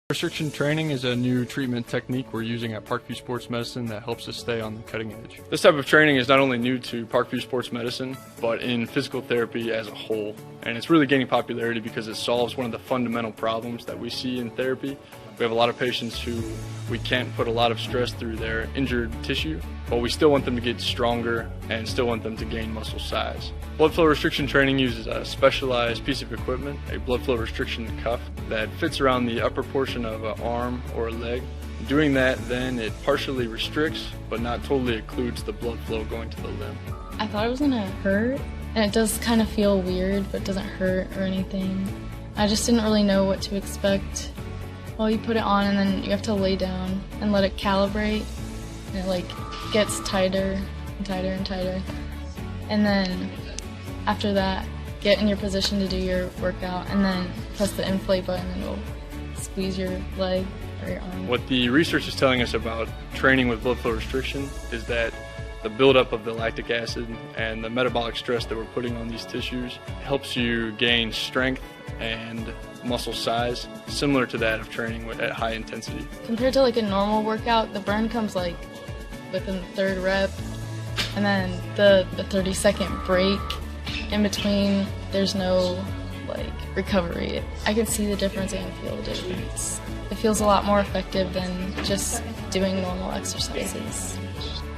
Restriction training is a new treatment technique we're using at Parkview Sports Medicine that helps us stay on the cutting edge. This type of training is not only new to Parkview Sports Medicine, but in physical therapy as a whole. And it's really gaining popularity because it solves one of the fundamental problems that we see in therapy. We have a lot of patients who we can't put a lot of stress through their injured tissue, but we still want them to get stronger and still want them to gain muscle size. Blood flow restriction training uses a specialized piece of equipment, a blood flow restriction cuff, that fits around the upper portion of an arm or a leg. Doing that, then it partially restricts, but not totally occludes the blood flow going to the limb. I thought it was gonna hurt, and it does kind of feel weird, but it doesn't hurt or anything. I just didn't really know what to expect. Well, you put it on and then you have to lay down and let it calibrate, and it gets tighter and tighter and tighter. And then after that, get in your position to do your workout, and then press the inflate button and it'll squeeze your leg or your arm. What the research is telling us about training with blood flow restriction is that the buildup of the lactic acid and the metabolic stress that we're putting on these tissues helps you gain strength and muscle size similar to that of training at high intensity. Compared to a normal workout, the burn comes within the third rep, and then the 30-second break in between, there's no recovery. I can see the difference and feel the difference. It feels a lot more effective than just doing normal exercises.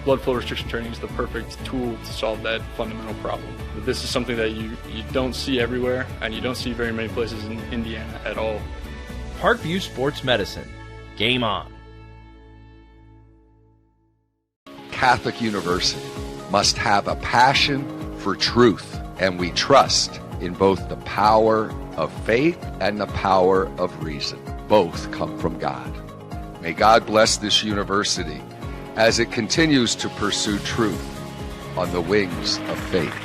Blood flow restriction training is the perfect tool to solve that fundamental problem. But this is something that you don't see everywhere, and you don't see very many places in Indiana at all. Parkview Sports Medicine. Game on. Catholic University must have a passion for truth, and we trust in both the power of faith and the power of reason. Both come from God. May God bless this university as it continues to pursue truth on the wings of faith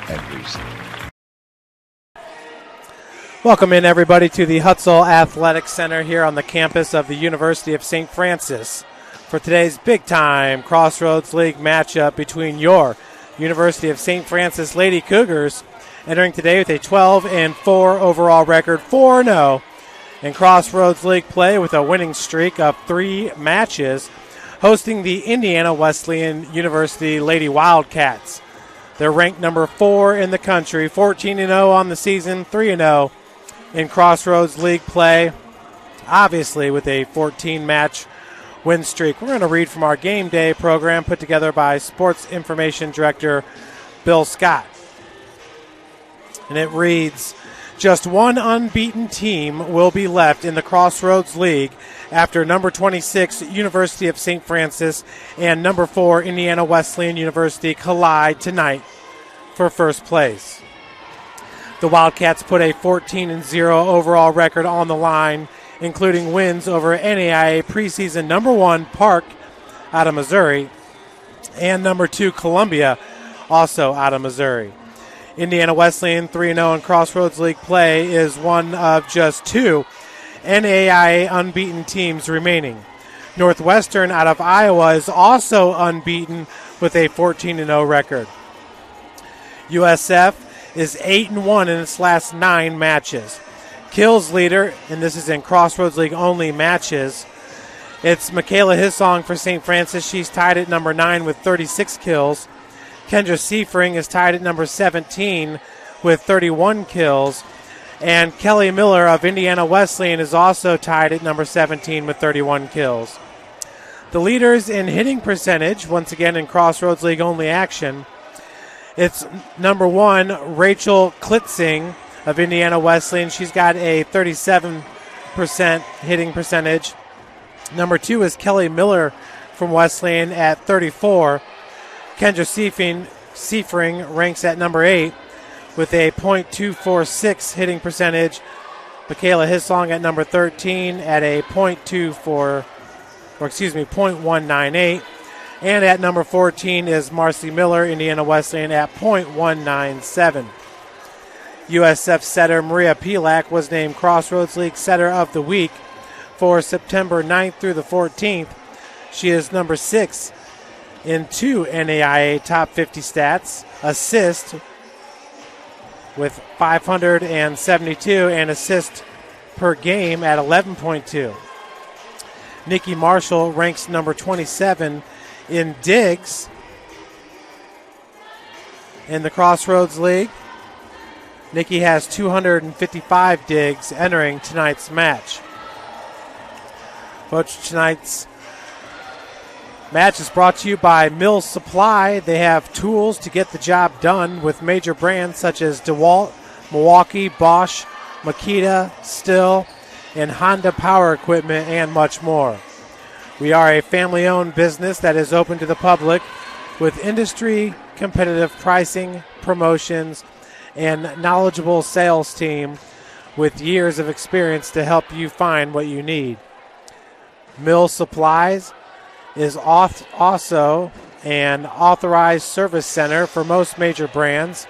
and reason. Welcome in, everybody, to the Hutzel Athletic Center here on the campus of the University of St. Francis for today's big-time Crossroads League matchup between your University of St. Francis Lady Cougars, entering today with a 12-4 overall record, 4-0 in Crossroads League play with a winning streak of 3 matches, hosting the Indiana Wesleyan University Lady Wildcats. They're ranked number 4 in the country, 14-0 on the season, 3-0 in Crossroads League play, obviously with a 14-match win streak. We're going to read from our game day program put together by Sports Information Director Bill Scott. And it reads, just one unbeaten team will be left in the Crossroads League after number 26, University of St. Francis, and number 4, Indiana Wesleyan University collide tonight for first place. The Wildcats put a 14-0 overall record on the line, including wins over NAIA preseason number 1, Park, out of Missouri, and number 2, Columbia, also out of Missouri. Indiana Wesleyan, 3-0 in Crossroads League play, is one of just 2 NAIA unbeaten teams remaining. Northwestern out of Iowa is also unbeaten with a 14-0 record. USF is 8-1 in its last 9 matches. Kills leader, and this is in Crossroads League only matches, it's Michaela Hissong for St. Francis. She's tied at number 9 with 36 kills. Kendra Seifring is tied at number 17 with 31 kills. And Kelly Miller of Indiana Wesleyan is also tied at number 17 with 31 kills. The leaders in hitting percentage, once again in Crossroads League only action, it's number 1, Rachel Klitzing of Indiana Wesleyan. She's got a 37% hitting percentage. Number 2 is Kelly Miller from Wesleyan at 34. Kendra Seifring ranks at number 8 with a .246 hitting percentage. Michaela Hissong at number 13 at a .198. And at number 14 is Marcy Miller, Indiana Wesleyan, at .197. USF setter Maria Pilak was named Crossroads League Setter of the Week for September 9th through the 14th. She is number 6 in 2 NAIA top 50 stats, assist with 572 and assist per game at 11.2. Nikki Marshall ranks number 27 in digs in the Crossroads League. Nikki has 255 digs entering tonight's match. Coach, tonight's match is brought to you by Mills Supply. They have tools to get the job done with major brands such as DeWalt, Milwaukee, Bosch, Makita, Stihl, and Honda Power Equipment, and much more. We are a family-owned business that is open to the public with industry competitive pricing, promotions, and knowledgeable sales team with years of experience to help you find what you need. Mill Supplies is also an authorized service center for most major brands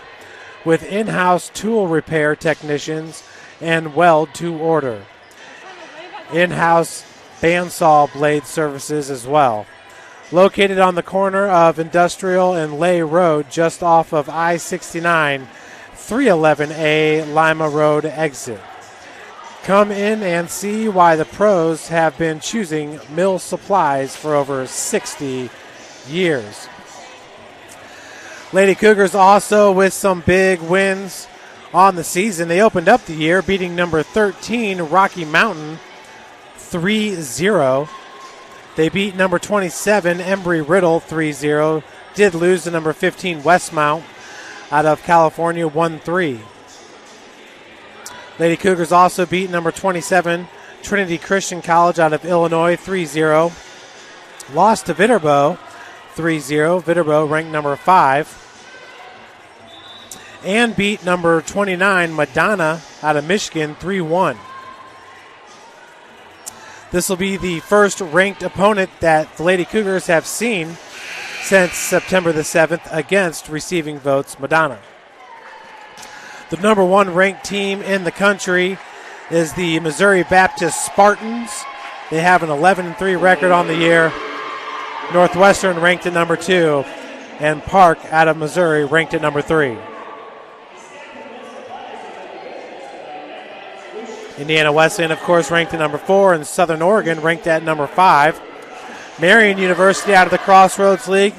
with in-house tool repair technicians and weld to order. In-house bandsaw blade services as well. Located on the corner of Industrial and Lay Road just off of I-69, 311A Lima Road exit. Come in and see why the pros have been choosing Mill Supplies for over 60 years. Lady Cougars also with some big wins on the season. They opened up the year beating number 13 Rocky Mountain 3-0. They beat number 27 Embry-Riddle 3-0. Did lose to number 15 Westmount out of California 1-3. Lady Cougars also beat number 27 Trinity Christian College out of Illinois 3-0. Lost to Viterbo 3-0. Viterbo ranked number 5. And beat number 29 Madonna out of Michigan 3-1. This will be the first ranked opponent that the Lady Cougars have seen since September the 7th against receiving votes Madonna. The number 1 ranked team in the country is the Missouri Baptist Spartans. They have an 11-3 record on the year. Northwestern ranked at number 2, and Park out of Missouri ranked at number 3. Indiana Wesleyan, of course, ranked at number 4, and Southern Oregon ranked at number 5. Marian University out of the Crossroads League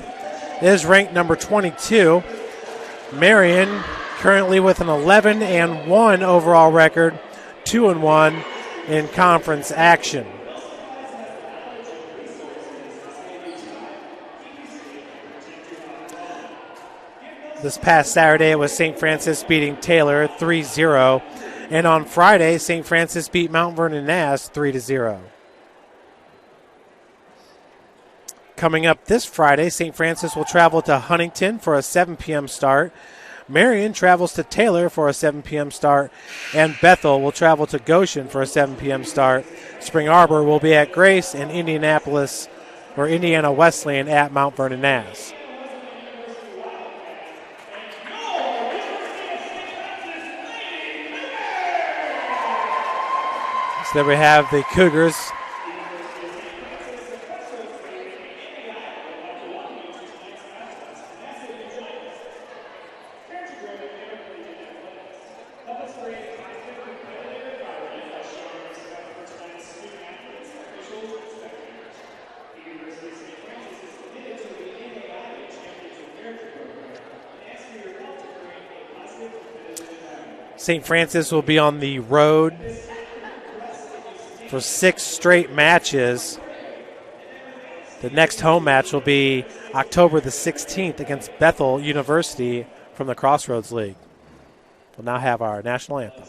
is ranked number 22. Marian currently with an 11-1 overall record, 2-1 in conference action. This past Saturday, it was St. Francis beating Taylor 3-0. And on Friday, St. Francis beat Mount Vernon Nass 3-0. Coming up this Friday, St. Francis will travel to Huntington for a 7 p.m. start. Marion travels to Taylor for a 7 p.m. start. And Bethel will travel to Goshen for a 7 p.m. start. Spring Arbor will be at Grace, and Indiana Wesleyan at Mount Vernon Nass. So there we have the Cougars St. Francis will be on the road for 6 straight matches. The next home match will be October the 16th against Bethel University from the Crossroads League. We'll now have our national anthem.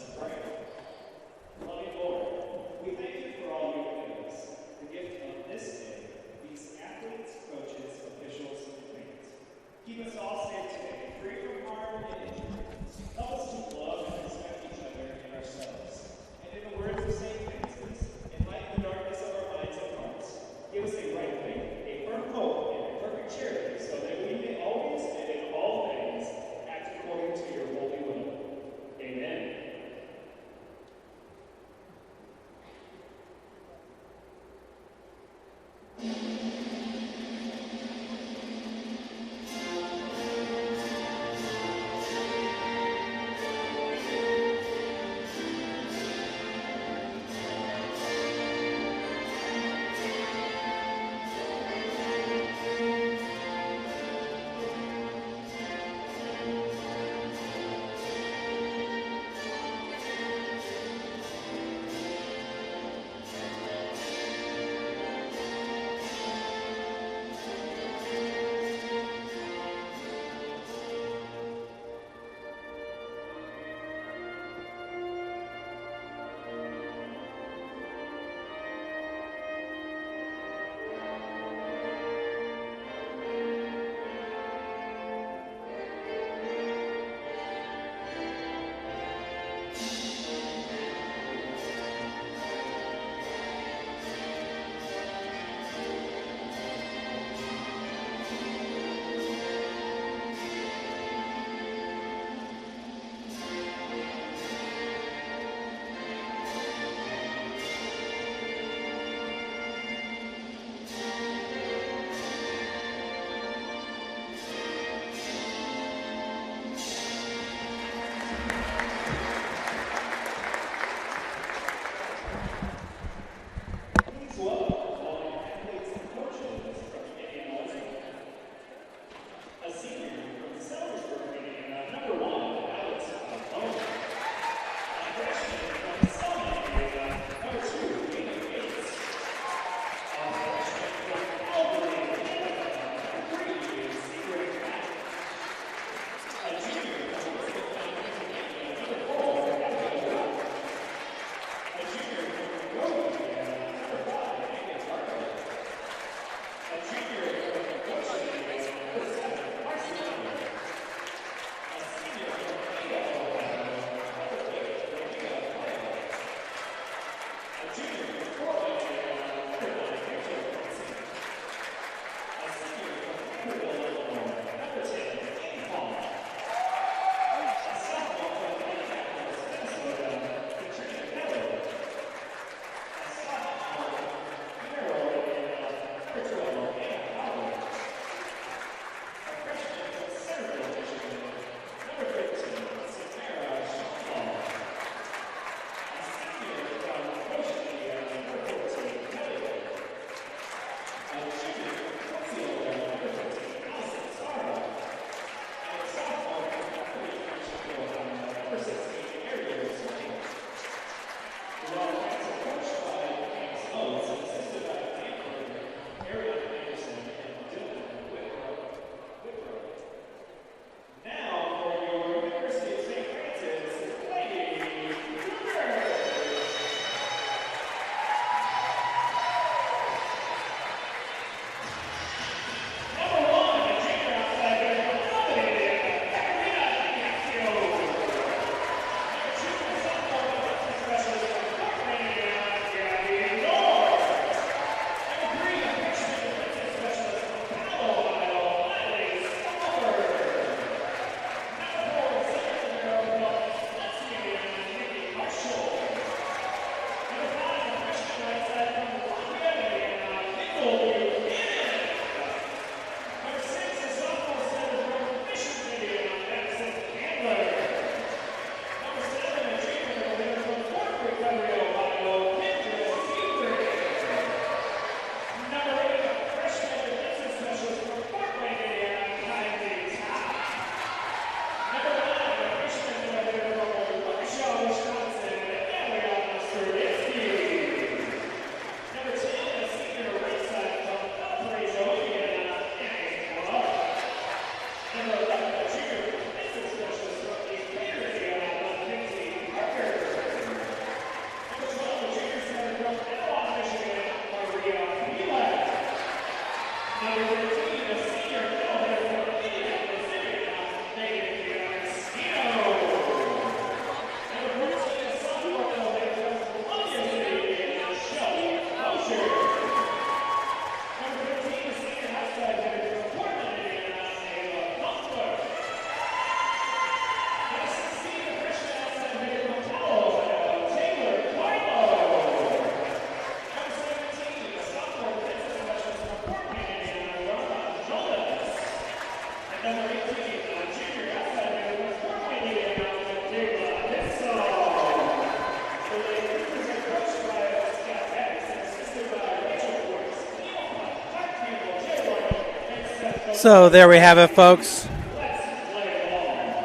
So there we have it, folks.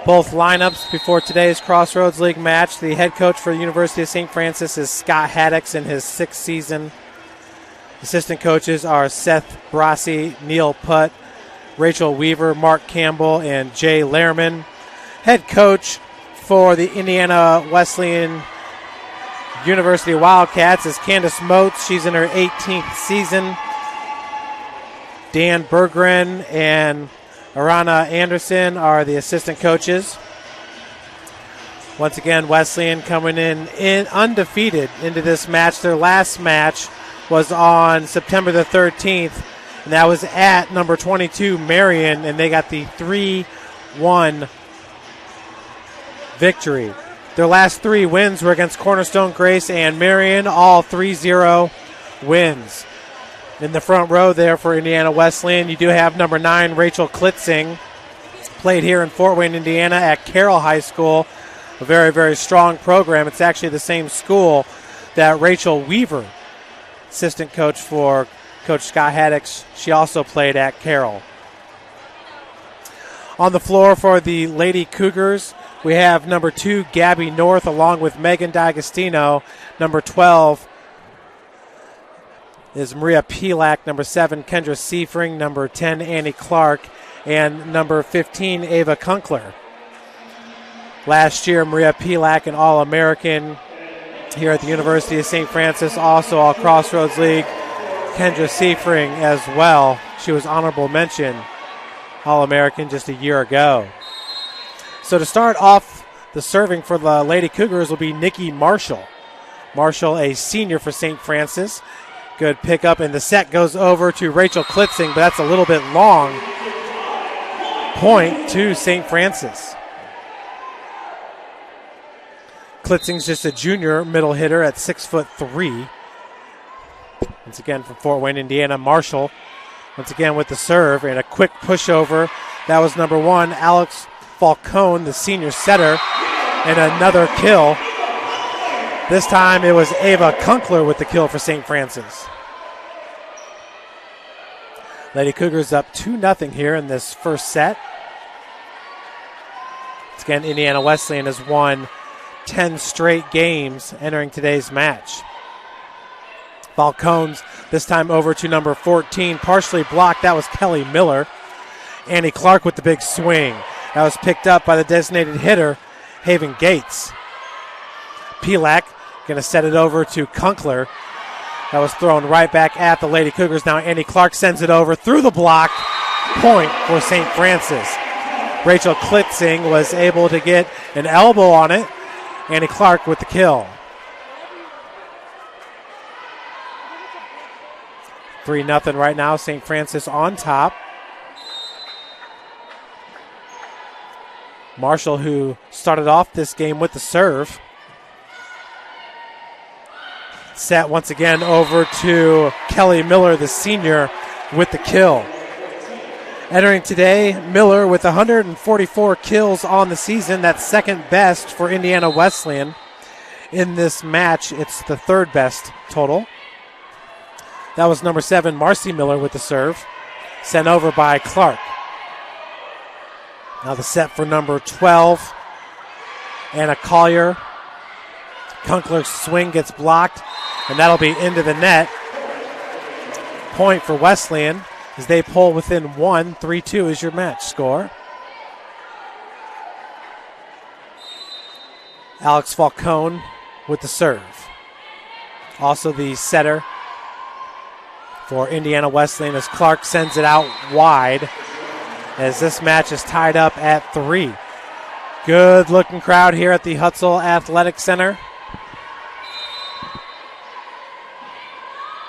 Both lineups before today's Crossroads League match. The head coach for the University of St. Francis is Scott Haddix in his 6th season. Assistant coaches are Seth Brassi, Neil Putt, Rachel Weaver, Mark Campbell, and Jay Lehrman. Head coach for the Indiana Wesleyan University Wildcats is Candace Motes. She's in her 18th season. Dan Berggren and Arana Anderson are the assistant coaches. Once again, Wesleyan coming in undefeated into this match. Their last match was on September the 13th, and that was at number 22, Marion, and they got the 3-1 victory. Their last 3 wins were against Cornerstone Grace and Marion, all 3-0 wins. In the front row there for Indiana Wesleyan, you do have number 9, Rachel Klitzing, played here in Fort Wayne, Indiana at Carroll High School, a very, very strong program. It's actually the same school that Rachel Weaver, assistant coach for Coach Scott Haddix, she also played at Carroll. On the floor for the Lady Cougars, we have number 2, Gabby North, along with Megan D'Agostino. Number 12 is Maria Pilak. Number 7, Kendra Seifring. Number 10, Annie Clark. And number 15, Ava Kunkler. Last year, Maria Pilak, an All-American here at the University of St. Francis, also All Crossroads League. Kendra Seifring as well. She was honorable mention All-American just a year ago. So to start off the serving for the Lady Cougars will be Nikki Marshall. Marshall, a senior for St. Francis. Good pickup, and the set goes over to Rachel Klitzing, but that's a little bit long. Point to St. Francis. Klitzing's just a junior middle hitter at 6'3". Once again from Fort Wayne, Indiana, Marshall. Once again with the serve and a quick pushover. That was number 1, Alex Falcone, the senior setter, and another kill. This time it was Ava Kunkler with the kill for St. Francis. Lady Cougars up 2-0 here in this first set. Once again, Indiana Wesleyan has won 10 straight games entering today's match. Falcones this time over to number 14, partially blocked. That was Kelly Miller. Annie Clark with the big swing. That was picked up by the designated hitter, Haven Gates. Pilak going to set it over to Kunkler. That was thrown right back at the Lady Cougars. Now Annie Clark sends it over through the block. Point for St. Francis. Rachel Klitzing was able to get an elbow on it. Annie Clark with the kill. 3-0 right now. St. Francis on top. Marshall, who started off this game with the serve. Set once again over to Kelly Miller, the senior, with the kill. Entering today, Miller with 144 kills on the season. That's second best for Indiana Wesleyan. In this match, it's the third best total. That was number 7, Marcy Miller with the serve. Sent over by Clark. Now the set for number 12, Anna Collier. Kunkler's swing gets blocked, and that'll be into the net. Point for Wesleyan as they pull within 1. 3-2 is your match score. Alex Falcone with the serve. Also the setter for Indiana Wesleyan as Clark sends it out wide as this match is tied up at 3. Good looking crowd here at the Hutzel Athletic Center.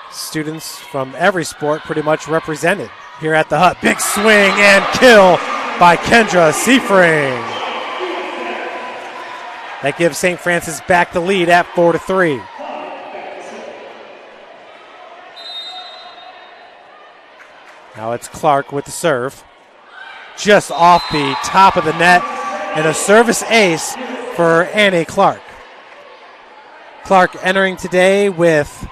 Students from every sport pretty much represented here at the Hut. Big swing and kill by Kendra Seifring. That gives St. Francis back the lead at 4-3. Now it's Clark with the serve. Just off the top of the net, and a service ace for Annie Clark. Clark entering today with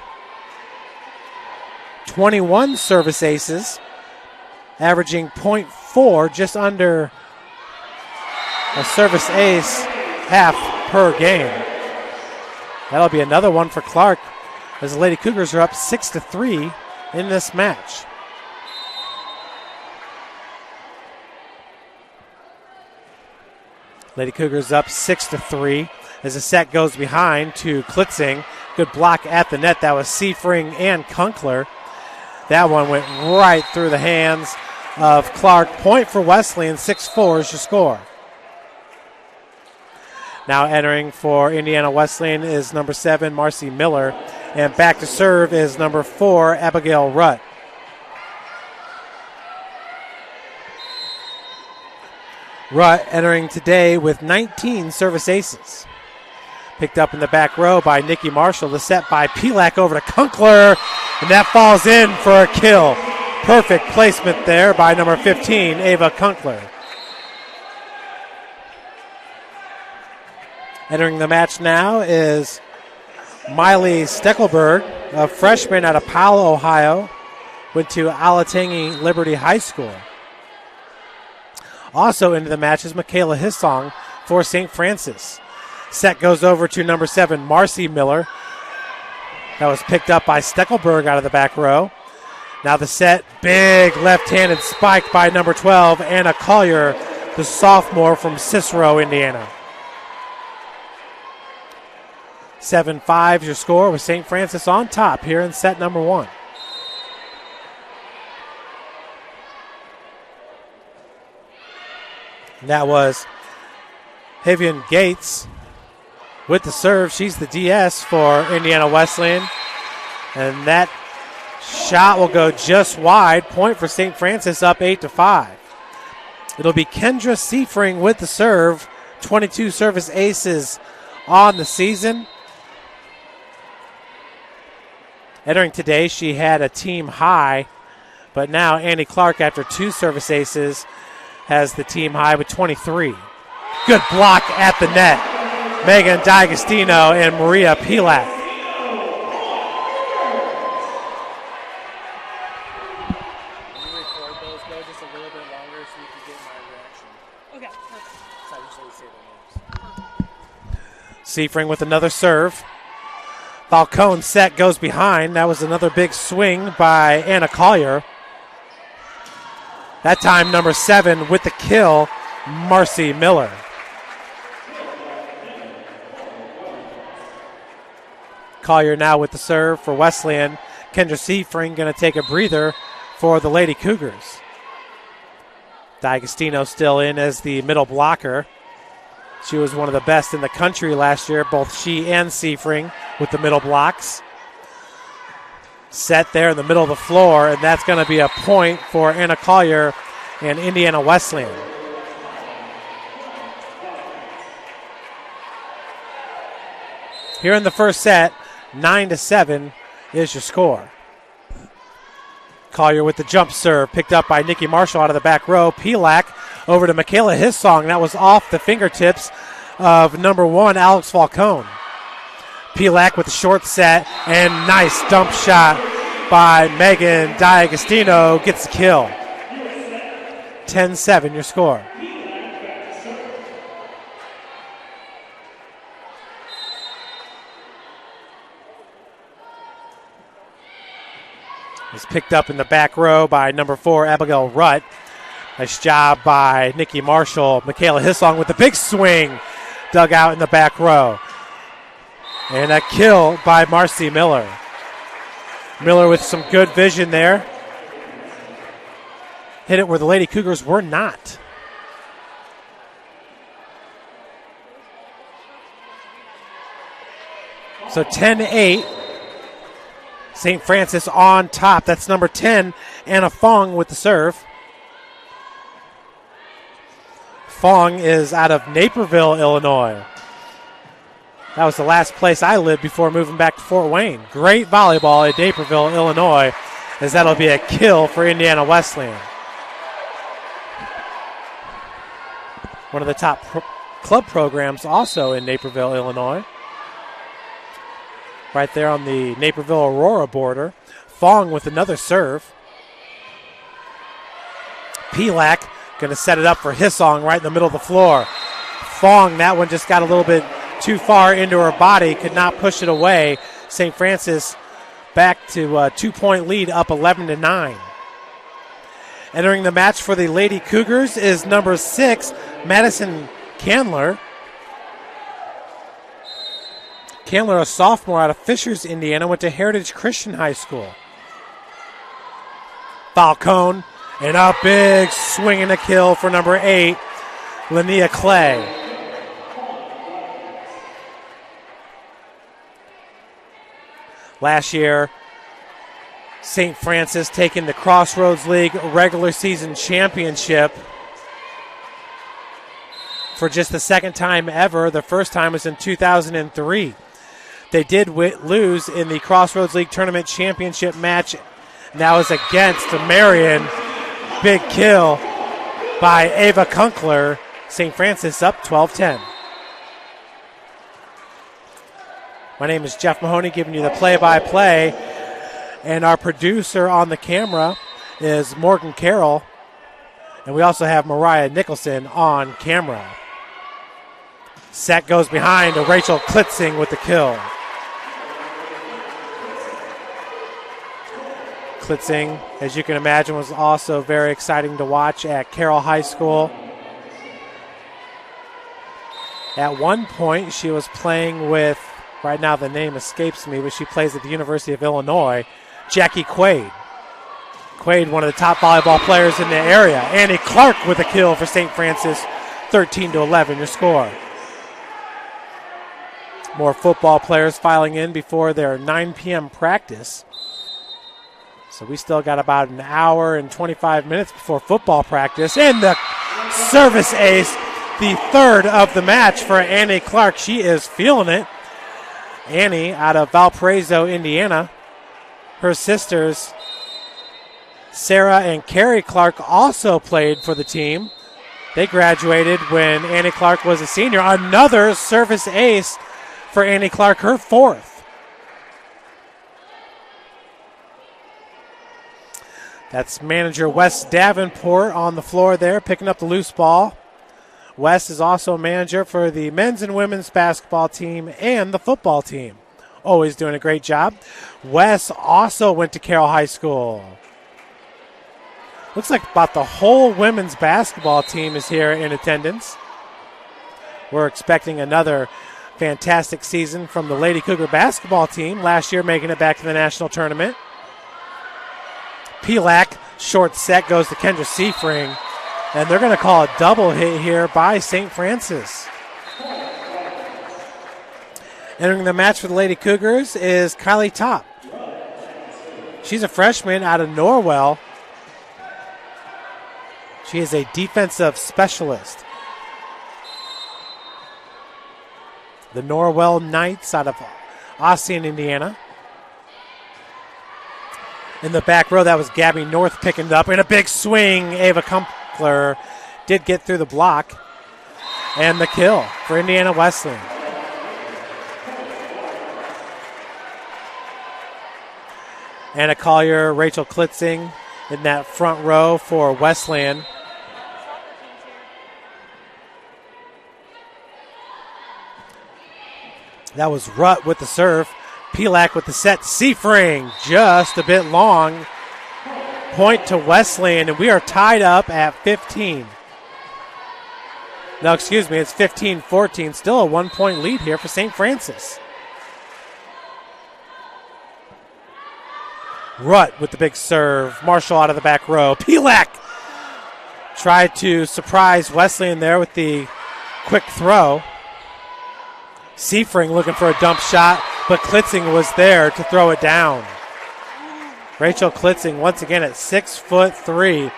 21 service aces. averaging .4, just under a service ace half per game. That'll be another one for Clark as the Lady Cougars are up 6-3 in this match. Lady Cougars up 6-3 as the set goes behind to Klitzing. Good block at the net. That was Seifring and Kunkler. That one went right through the hands of Clark. Point for Wesleyan, 6-4 is your score. Now entering for Indiana Wesleyan is number 7, Marcy Miller. And back to serve is number 4, Abigail Rutt. Rutt entering today with 19 service aces. Picked up in the back row by Nikki Marshall. The set by Pilak over to Kunkler. And that falls in for a kill. Perfect placement there by number 15, Ava Kunkler. Entering the match now is Miley Steckelberg, a freshman out of Powell, Ohio. Went to Alatangi Liberty High School. Also into the match is Michaela Hissong for St. Francis. Set goes over to number 7, Marcy Miller. That was picked up by Steckelberg out of the back row. Now the set, big left-handed spike by number 12, Anna Collier, the sophomore from Cicero, Indiana. 7-5 your score with St. Francis on top here in set number 1. And that was Havian Gates with the serve. She's the DS for Indiana Wesleyan. And that shot will go just wide. Point for St. Francis, up 8-5. It'll be Kendra Seifring with the serve. 22 service aces on the season. Entering today, she had a team high. But now Annie Clark, after 2 service aces, has the team high with 23. Good block at the net. Megan D'Agostino and Maria Pilak. Can you record those, though, just a little bit longer so you can get my reaction? Okay, perfect. So I usually say their names. Seifring with another serve. Falcone set goes behind. That was another big swing by Anna Collier. That time, number 7 with the kill, Marcy Miller. Collier now with the serve for Wesleyan. Kendra Seifring going to take a breather for the Lady Cougars. D'Agostino still in as the middle blocker. She was one of the best in the country last year, both she and Seifring with the middle blocks. Set there in the middle of the floor, and that's going to be a point for Anna Collier and Indiana Wesleyan. Here in the first set, 9-7 is your score. Collier with the jump serve, picked up by Nikki Marshall out of the back row. Pilak over to Michaela Hissong. That was off the fingertips of number 1, Alex Falcone. Pilak with the short set, and nice dump shot by Megan D'Agostino gets the kill. 10-7 your score. It's picked up in the back row by number 4, Abigail Rutt. Nice job by Nikki Marshall. Michaela Hissong with the big swing, dug out in the back row. And a kill by Marcy Miller. Miller with some good vision there. Hit it where the Lady Cougars were not. So 10-8. St. Francis on top. That's number 10, Anna Fong with the serve. Fong is out of Naperville, Illinois. That was the last place I lived before moving back to Fort Wayne. Great volleyball at Naperville, Illinois, as that'll be a kill for Indiana Wesleyan. One of the top club programs also in Naperville, Illinois. Right there on the Naperville-Aurora border. Fong with another serve. Pelak going to set it up for Hissong right in the middle of the floor. Fong, that one just got a little bit too far into her body, could not push it away. St. Francis back to a 2-point lead, up 11-9. Entering the match for the Lady Cougars is number 6, Madison Candler. Candler, a sophomore out of Fishers, Indiana, went to Heritage Christian High School. Falcone, and a big swing and a kill for number 8, Linnea Clay. Last year, St. Francis taking the Crossroads League regular season championship for just the second time ever. The first time was in 2003. They did lose in the Crossroads League tournament championship match. And that was against Marion. Big kill by Ava Kunkler. St. Francis up 12-10. My name is Jeff Mahoney, giving you the play-by-play. And our producer on the camera is Morgan Carroll. And we also have Mariah Nicholson on camera. Set goes behind to Rachel Klitzing with the kill. Klitzing, as you can imagine, was also very exciting to watch at Carroll High School. At one point, she was playing with, right now the name escapes me, but she plays at the University of Illinois, Jackie Quaid. Quaid, one of the top volleyball players in the area. Annie Clark with a kill for St. Francis, 13-11 your score. More football players filing in before their 9 p.m. practice. So we still got about an hour and 25 minutes before football practice. And the service ace, the third of the match for Annie Clark. She is feeling it. Annie out of Valparaiso, Indiana. Her sisters, Sarah and Carrie Clark, also played for the team. They graduated when Annie Clark was a senior. Another service ace for Annie Clark, her fourth. That's manager Wes Davenport on the floor there, picking up the loose ball. Wes is also a manager for the men's and women's basketball team and the football team. Always doing a great job. Wes also went to Carroll High School. Looks like about the whole women's basketball team is here in attendance. We're expecting another fantastic season from the Lady Cougar basketball team, last year making it back to the national tournament. Pelak, short set, goes to Kendra Seafring, and they're going to call a double hit here by St. Francis. Entering the match for the Lady Cougars is Kylie Top. She's a freshman out of Norwell. She is a defensive specialist. The Norwell Knights out of Ossian, Indiana. In the back row, that was Gabby North picking it up. In a big swing, Ava Kumpler did get through the block. And the kill for Indiana Wesleyan. Anna Collier, Rachel Klitzing in that front row for Wesleyan. That was Rutt with the serve. Pelak with the set. Seafring just a bit long. Point to Wesleyan, and we are tied up at 15. No, excuse me, it's 15-14. Still a 1-point lead here for St. Francis. Rutt with the big serve. Marshall out of the back row. Pelak tried to surprise Wesleyan there with the quick throw. Seafring looking for a dump shot, but Klitzing was there to throw it down. Rachel Klitzing once again at 6'3".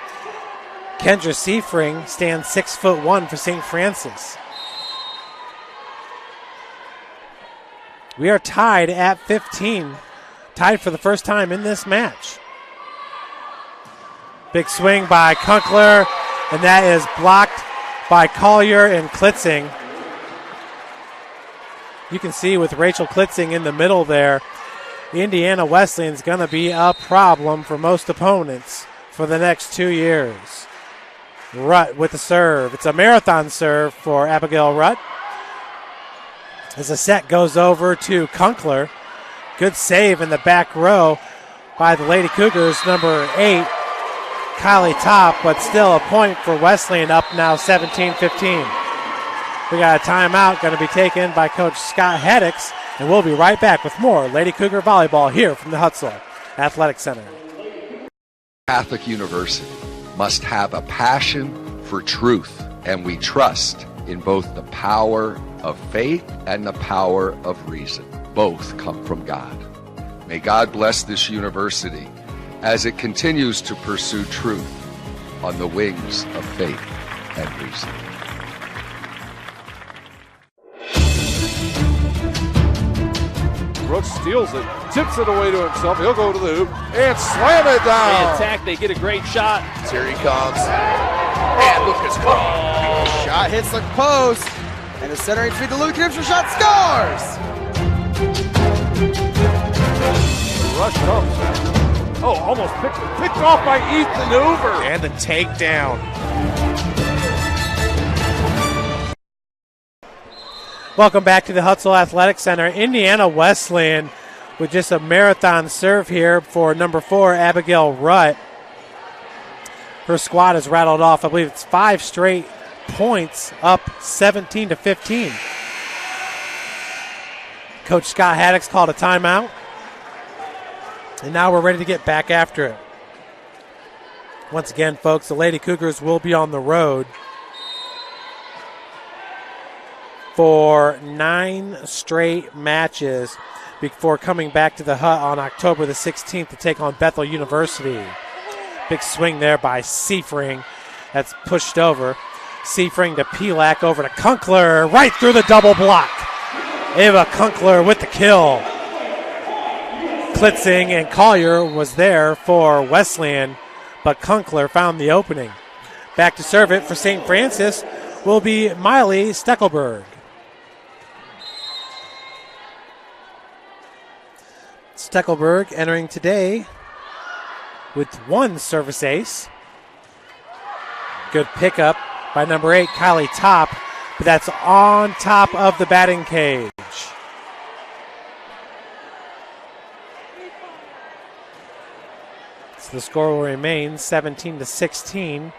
Kendra Seafring stands 6'1" for St. Francis. We are tied at 15. Tied for the first time in this match. Big swing by Kunkler, and that is blocked by Collier and Klitzing. You can see with Rachel Klitzing in the middle there, Indiana Wesleyan's going to be a problem for most opponents for the next 2 years. Rutt with the serve. It's a marathon serve for Abigail Rutt. As the set goes over to Kunkler. Good save in the back row by the Lady Cougars, number 8, Kylie Top, but still a point for Wesleyan, up now 17-15. We got a timeout going to be taken by Coach Scott Haddix, and we'll be right back with more Lady Cougar Volleyball here from the Hutzel Athletic Center. Catholic University must have a passion for truth, and we trust in both the power of faith and the power of reason. Both come from God. May God bless this university as it continues to pursue truth on the wings of faith and reason. Brooks steals it, tips it away to himself. He'll go to the hoop and slam it down. They attack, they get a great shot. Here he comes. And Lucas Cole. Shot hits the post. And the centering feed to Luke Gibson. Shot scores. Rush comes. Oh, almost picked off by Ethan Hoover. And the takedown. Welcome back to the Hutzel Athletic Center. Indiana Wesleyan with just a marathon serve here for number 4, Abigail Rutt. Her squad has rattled off, I believe it's 5 straight points, up 17-15. Coach Scott Haddix called a timeout. And now we're ready to get back after it. Once again, folks, the Lady Cougars will be on the road for 9 straight matches before coming back to the Hut on October the 16th to take on Bethel University. Big swing there by Seifring. That's pushed over. Seifring to Pelak, over to Kunkler, right through the double block. Ava Kunkler with the kill. Klitzing and Collier was there for Wesleyan, but Kunkler found the opening. Back to serve it for St. Francis will be Miley Steckelberg. Steckelberg entering today with 1 service ace. Good pickup by number 8, Kylie Top, but that's on top of the batting cage. So the score will remain 17-16.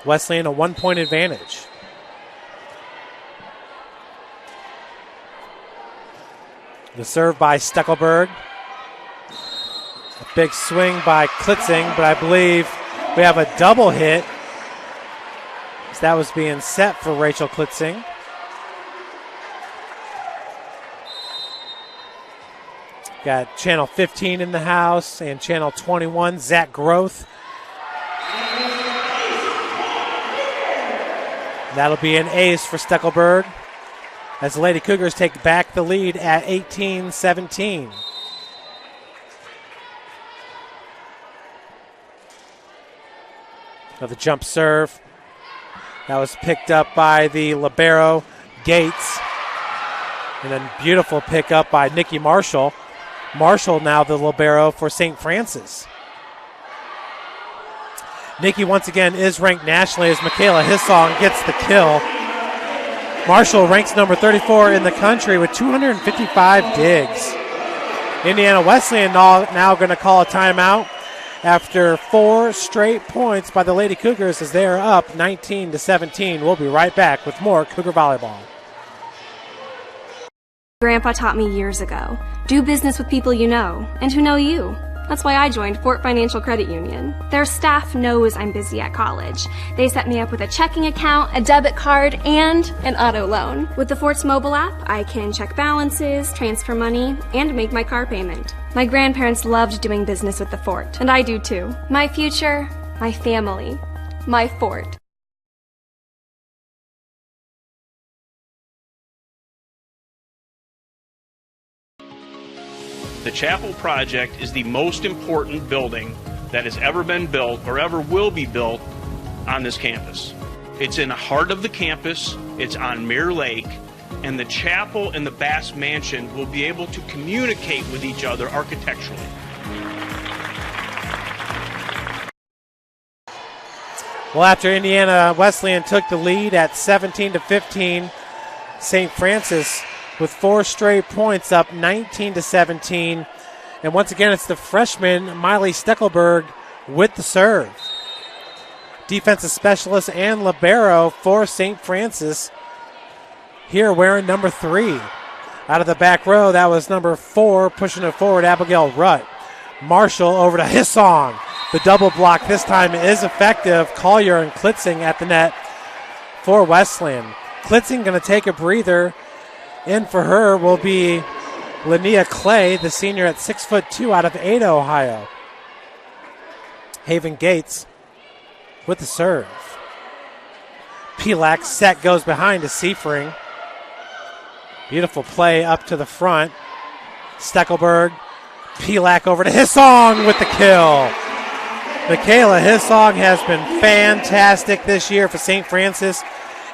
Wesleyan a 1-point advantage. The serve by Steckelberg. A big swing by Klitzing, but I believe we have a double hit. So that was being set for Rachel Klitzing. Got Channel 15 in the house and Channel 21, Zach Groth. That'll be an ace for Steckelberg as the Lady Cougars take back the lead at 18-17. Another jump serve. That was picked up by the libero, Gates. And then beautiful pickup by Nikki Marshall. Marshall now the libero for St. Francis. Nikki once again is ranked nationally as Michaela Hissong gets the kill. Marshall ranks number 34 in the country with 255 digs. Indiana Wesleyan now going to call a timeout after 4 straight points by the Lady Cougars as they are up 19-17. We'll be right back with more Cougar Volleyball. Grandpa taught me years ago, do business with people you know and who know you. That's why I joined Fort Financial Credit Union. Their staff knows I'm busy at college. They set me up with a checking account, a debit card, and an auto loan. With the Fort's mobile app, I can check balances, transfer money, and make my car payment. My grandparents loved doing business with the Fort, and I do too. My future, my family, my Fort. The Chapel Project is the most important building that has ever been built or ever will be built on this campus. It's in the heart of the campus, it's on Mirror Lake, and the chapel and the Bass Mansion will be able to communicate with each other architecturally. Well, after Indiana Wesleyan took the lead at 17-15, St. Francis with 4 straight points up 19-17. And once again, it's the freshman Miley Steckelberg with the serve. Defensive specialist and libero for St. Francis here wearing number 3. Out of the back row, that was number 4, pushing it forward, Abigail Rutt. Marshall over to Hissong. The double block this time is effective. Collier and Klitzing at the net for Wesleyan. Klitzing going to take a breather. In for her will be Linnea Clay, the senior at 6'2" out of Ada, Ohio. Haven Gates with the serve. Pelak set goes behind to Seifring. Beautiful play up to the front. Steckelberg. Pelak over to Hissong with the kill. Michaela Hissong has been fantastic this year for St. Francis,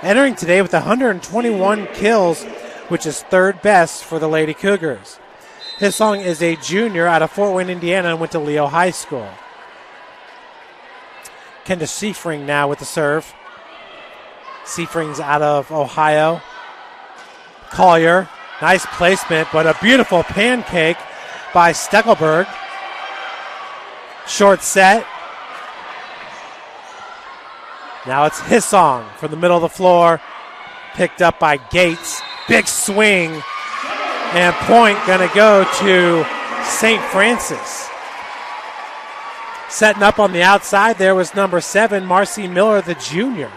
entering today with 121 kills, which is 3rd best for the Lady Cougars. Hissong is a junior out of Fort Wayne, Indiana, and went to Leo High School. Kendra Seifring now with the serve. Seifring's out of Ohio. Collier, nice placement, but a beautiful pancake by Steckelberg. Short set. Now it's Hissong from the middle of the floor. Picked up by Gates. Big swing. And point going to go to St. Francis. Setting up on the outside there was number 7, Marcy Miller, the junior.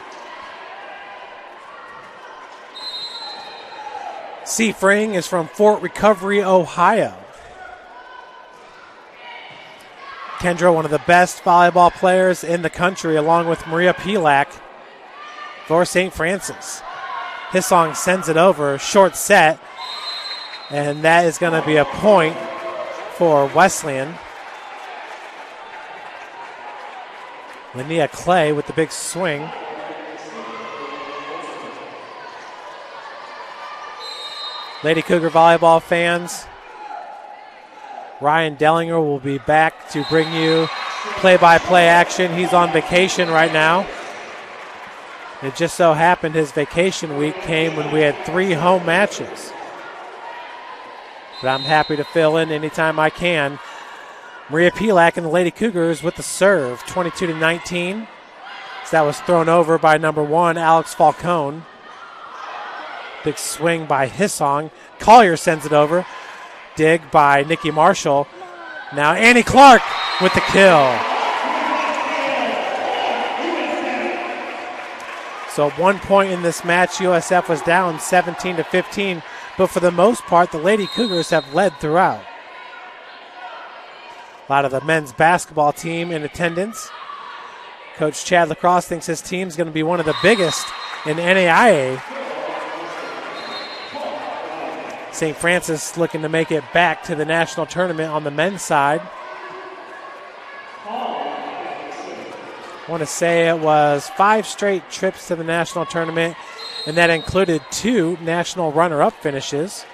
Seifring is from Fort Recovery, Ohio. Kendra, one of the best volleyball players in the country, along with Maria Pelak for St. Francis. Hissong sends it over, short set, and that is going to be a point for Wesleyan. Linnea Clay with the big swing. Lady Cougar volleyball fans, Ryan Dellinger will be back to bring you play-by-play action. He's on vacation right now. It just so happened his vacation week came when we had 3 home matches. But I'm happy to fill in anytime I can. Maria Pelak and the Lady Cougars with the serve, 22-19. So that was thrown over by number 1, Alex Falcone. Big swing by Hissong. Collier sends it over. Dig by Nikki Marshall. Now Annie Clark with the kill. So at one point in this match, USF was down 17-15, but for the most part, the Lady Cougars have led throughout. A lot of the men's basketball team in attendance. Coach Chad Lacrosse thinks his team's going to be one of the biggest in NAIA. St. Francis looking to make it back to the national tournament on the men's side. I want to say it was 5 straight trips to the national tournament, and that included 2 national runner-up finishes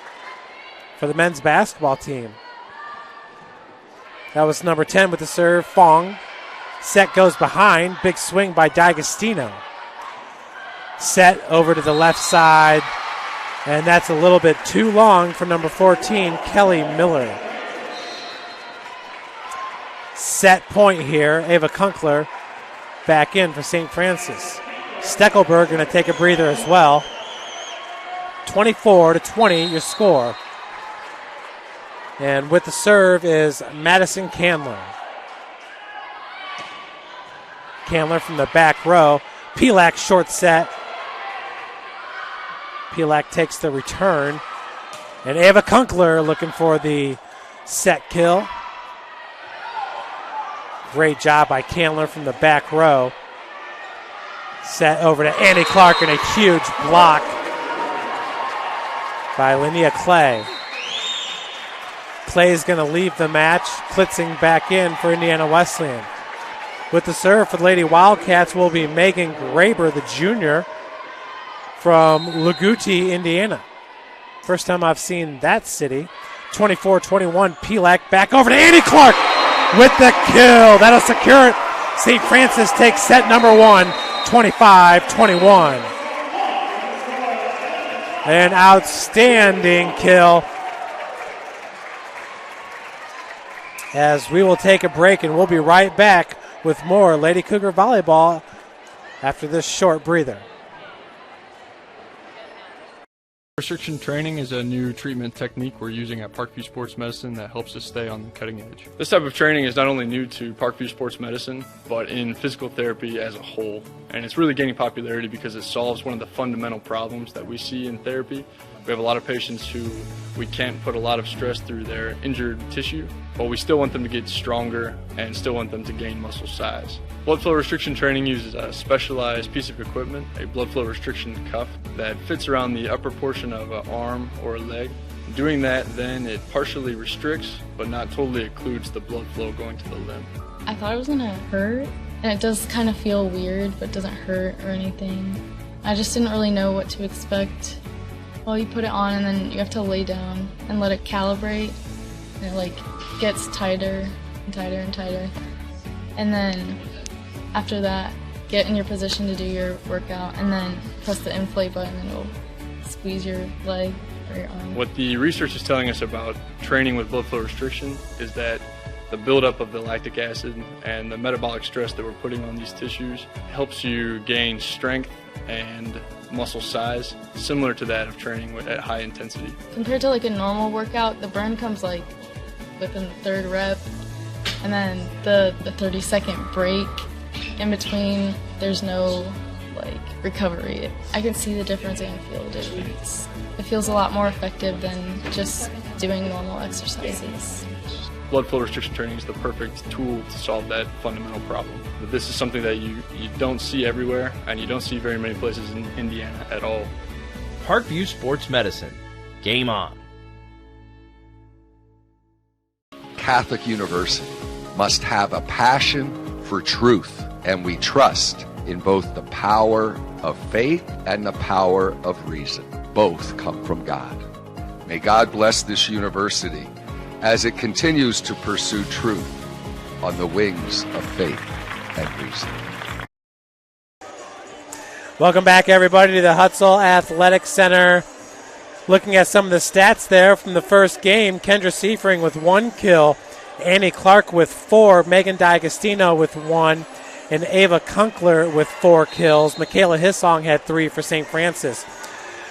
for the men's basketball team. That was number 10 with the serve, Fong. Set goes behind, big swing by D'Agostino. Set over to the left side, and that's a little bit too long for number 14, Kelly Miller. Set point here, Ava Kunkler back in for St. Francis. Steckelberg going to take a breather as well. 24-20 your score. And with the serve is Madison Candler. Candler from the back row. Pelak short set. Pelak takes the return. And Ava Kunkler looking for the set kill. Great job by Candler from the back row. Set over to Annie Clark and a huge block by Linnea Clay. Clay's going to leave the match. Klitzing back in for Indiana Wesleyan. With the serve for the Lady Wildcats will be Megan Graber, the junior from Lagouti, Indiana. First time I've seen that city. 24-21, Pelak back over to Annie Clark with the kill. That'll secure it St. Francis takes set number one, 25-21. An outstanding kill. As we will take a break, and we'll be right back with more Lady Cougar Volleyball after this short breather. Restriction training is a new treatment technique we're using at Parkview Sports Medicine that helps us stay on the cutting edge. This type of training is not only new to Parkview Sports Medicine, but in physical therapy as a whole. And it's really gaining popularity because it solves one of the fundamental problems that we see in therapy. We have a lot of patients who we can't put a lot of stress through their injured tissue, but we still want them to get stronger and still want them to gain muscle size. Blood flow restriction training uses a specialized piece of equipment, a blood flow restriction cuff that fits around the upper portion of an arm or a leg. Doing that, then it partially restricts, but not totally occludes the blood flow going to the limb. I thought it was gonna hurt, and it does kind of feel weird, but doesn't hurt or anything. I just didn't really know what to expect. Well, you put it on and then you have to lay down and let it calibrate, and it gets tighter and tighter and tighter. And then after that, get in your position to do your workout, and then press the inflate button and it'll squeeze your leg or your arm. What the research is telling us about training with blood flow restriction is that the buildup of the lactic acid and the metabolic stress that we're putting on these tissues helps you gain strength and muscle size, similar to that of training at high intensity. Compared to a normal workout, the burn comes within the third rep, and then the 30-second break in between, there's no recovery. I can see the difference and feel the difference. It feels a lot more effective than just doing normal exercises. Blood flow restriction training is the perfect tool to solve that fundamental problem. But this is something that you don't see everywhere, and you don't see very many places in Indiana at all. Parkview Sports Medicine. Game on. Catholic University must have a passion for truth, and we trust in both the power of faith and the power of reason. Both come from God. May God bless this university as it continues to pursue truth on the wings of faith and reason. Welcome back, everybody, to the Hutzel Athletic Center. Looking at some of the stats there from the first game, Kendra Seifring with 1 kill, Annie Clark with 4, Megan D'Agostino with 1, and Ava Kunkler with 4 kills. Michaela Hissong had 3 for St. Francis.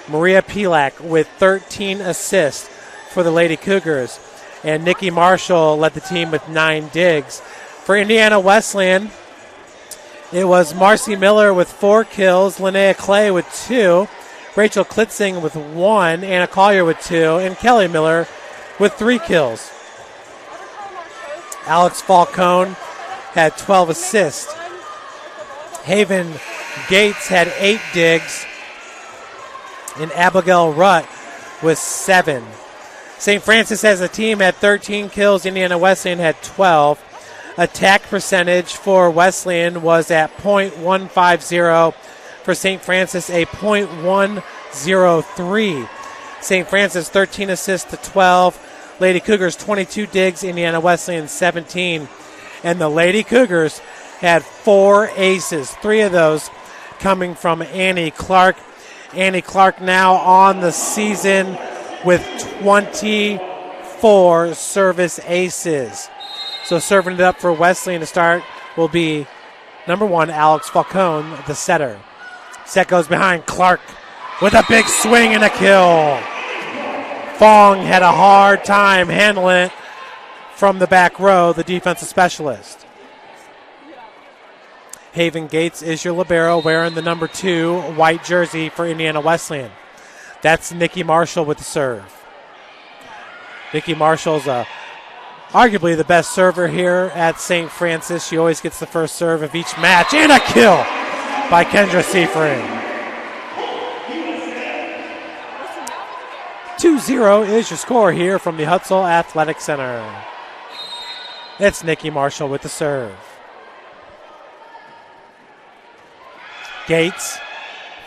Maria Pilak with 13 assists for the Lady Cougars. And Nikki Marshall led the team with 9 digs. For Indiana Wesleyan, it was Marcy Miller with 4 kills, Linnea Clay with 2, Rachel Klitzing with 1, Anna Collier with 2, and Kelly Miller with 3 kills. Alex Falcone had 12 assists. Haven Gates had 8 digs, and Abigail Rutt with 7. St. Francis as a team had 13 kills. Indiana Wesleyan had 12. Attack percentage for Wesleyan was at .150. For St. Francis, a .103. St. Francis 13 assists to 12. Lady Cougars 22 digs. Indiana Wesleyan 17. And the Lady Cougars had 4 aces. 3 of those coming from Annie Clark. Annie Clark now on the season with 24 service aces. So serving it up for Wesleyan to start will be number 1, Alex Falcone, the setter. Set goes behind Clark with a big swing and a kill. Fong had a hard time handling it from the back row, the defensive specialist. Haven Gates is your libero wearing the number 2 white jersey for Indiana Wesleyan. That's Nikki Marshall with the serve. Nikki Marshall's arguably the best server here at St. Francis. She always gets the first serve of each match. And a kill by Kendra Seifring. 2-0 is your score here from the Hutzel Athletic Center. It's Nikki Marshall with the serve. Gates.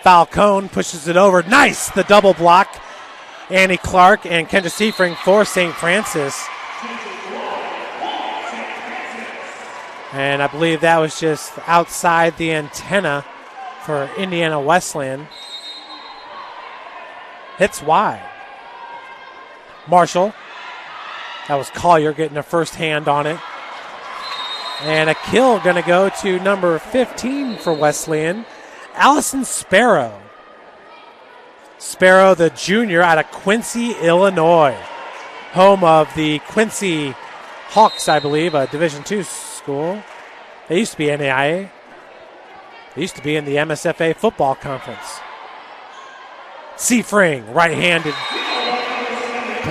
Falcone pushes it over. Nice! The double block. Annie Clark and Kendra Seifring for St. Francis. And I believe that was just outside the antenna for Indiana Wesleyan. Hits wide. Marshall. That was Collier getting a first hand on it. And a kill going to go to number 15 for Wesleyan, Allison Sparrow. Sparrow, the junior out of Quincy, Illinois. Home of the Quincy Hawks, I believe, a Division II school. They used to be NAIA. They used to be in the MSFA football conference. Seafring, right-handed,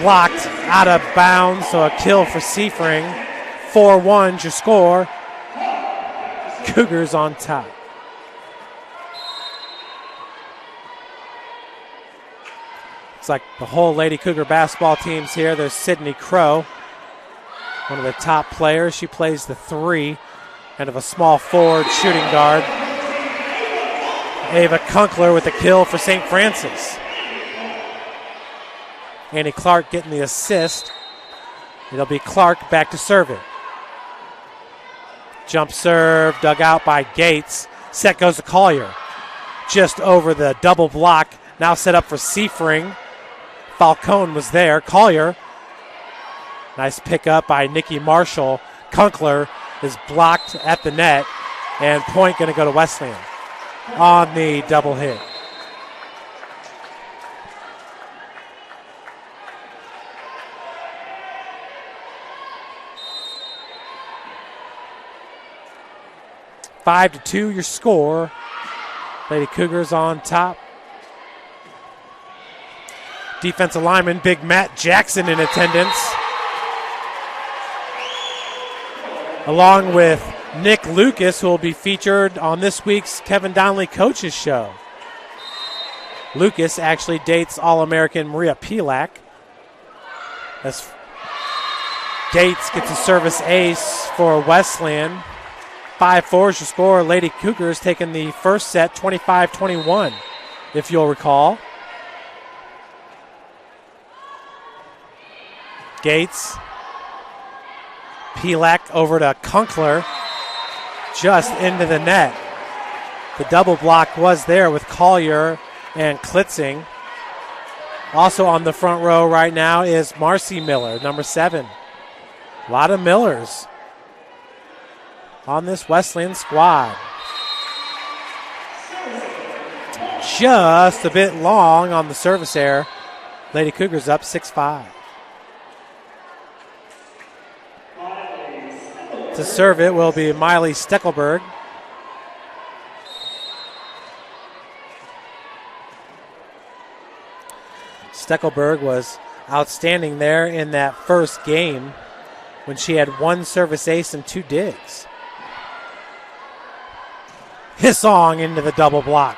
blocked out of bounds, so a kill for Seafring. 4-1 your score. Cougars on top. Looks like the whole Lady Cougar basketball team's here. There's Sydney Crow, one of the top players. She plays the 3, kind of a small forward shooting guard. Ava Kunkler with the kill for St. Francis. Annie Clark getting the assist. It'll be Clark back to serve it. Jump serve dug out by Gates. Set goes to Collier. Just over the double block. Now set up for Seafring. Falcone was there. Collier. Nice pickup by Nikki Marshall. Kunkler is blocked at the net. And point going to go to Wesleyan on the double hit. Five to 2 your score. Lady Cougars on top. Defensive lineman, big Matt Jackson in attendance. Along with Nick Lucas, who will be featured on this week's Kevin Donnelly Coaches Show. Lucas actually dates All-American Maria Pilak. As Gates gets a service ace for Wesleyan. 5-4 is your score. Lady Cougars taking the first set 25-21, if you'll recall. Gates. Pilak over to Kunkler. Just into the net. The double block was there with Collier and Klitzing. Also on the front row right now is Marcy Miller, number 7. A lot of Millers on this Wesleyan squad. Just a bit long on the service error. Lady Cougars up 6-5. To serve it will be Miley Steckelberg. Steckelberg was outstanding there in that first game when she had 1 service ace and 2 digs. Hissong into the double block.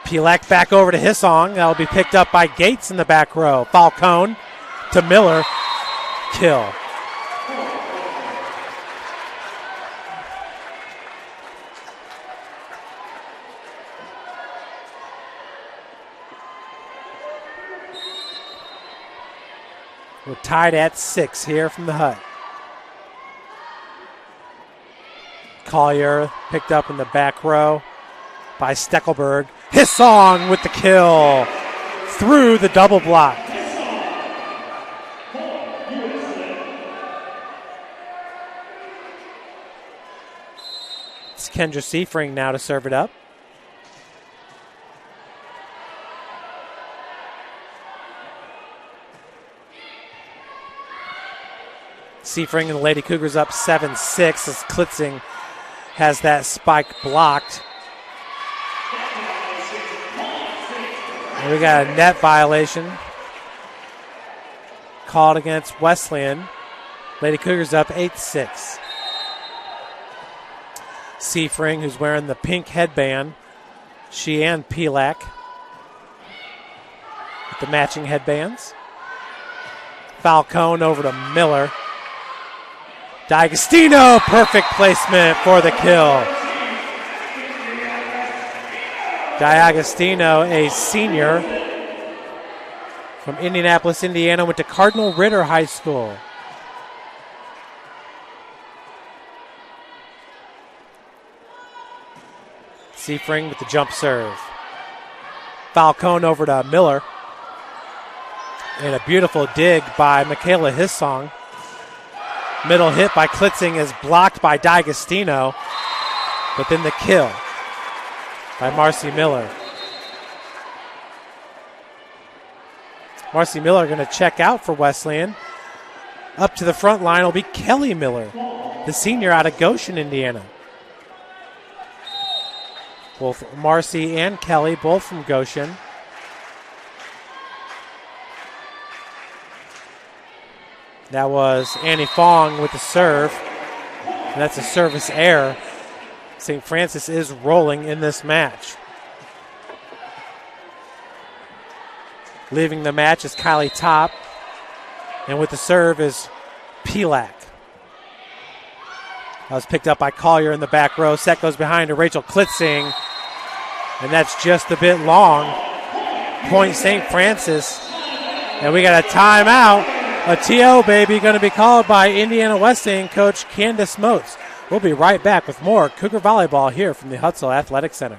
Pilak back over to Hissong. That will be picked up by Gates in the back row. Falcone to Miller. Kill. We're tied at 6 here from the hut. Collier picked up in the back row by Steckelberg. Hissong with the kill through the double block. It's Kendra Seafring now to serve it up. Seafring and the Lady Cougars up 7-6 as Klitzing has that spike blocked. And we got a net violation called against Wesleyan. Lady Cougars up 8-6. Seafring, who's wearing the pink headband, she and Pilak with the matching headbands. Falcone over to Miller. D'Agostino, perfect placement for the kill. D'Agostino, a senior from Indianapolis, Indiana, went to Cardinal Ritter High School. Seifring with the jump serve. Falcone over to Miller. And a beautiful dig by Michaela Hissong. Middle hit by Klitzing is blocked by D'Agostino. But then the kill by Marcy Miller. Marcy Miller going to check out for Wesleyan. Up to the front line will be Kelly Miller, the senior out of Goshen, Indiana. Both Marcy and Kelly, both from Goshen. That was Annie Fong with the serve. And that's a service error. St. Francis is rolling in this match. Leaving the match is Kylie Top. And with the serve is Pelak. That was picked up by Collier in the back row. Set goes behind to Rachel Klitzing. And that's just a bit long. Point St. Francis. And we got a timeout. A TO, baby, going to be called by Indiana Wesleyan coach Candace Motes. We'll be right back with more Cougar Volleyball here from the Hutzel Athletic Center.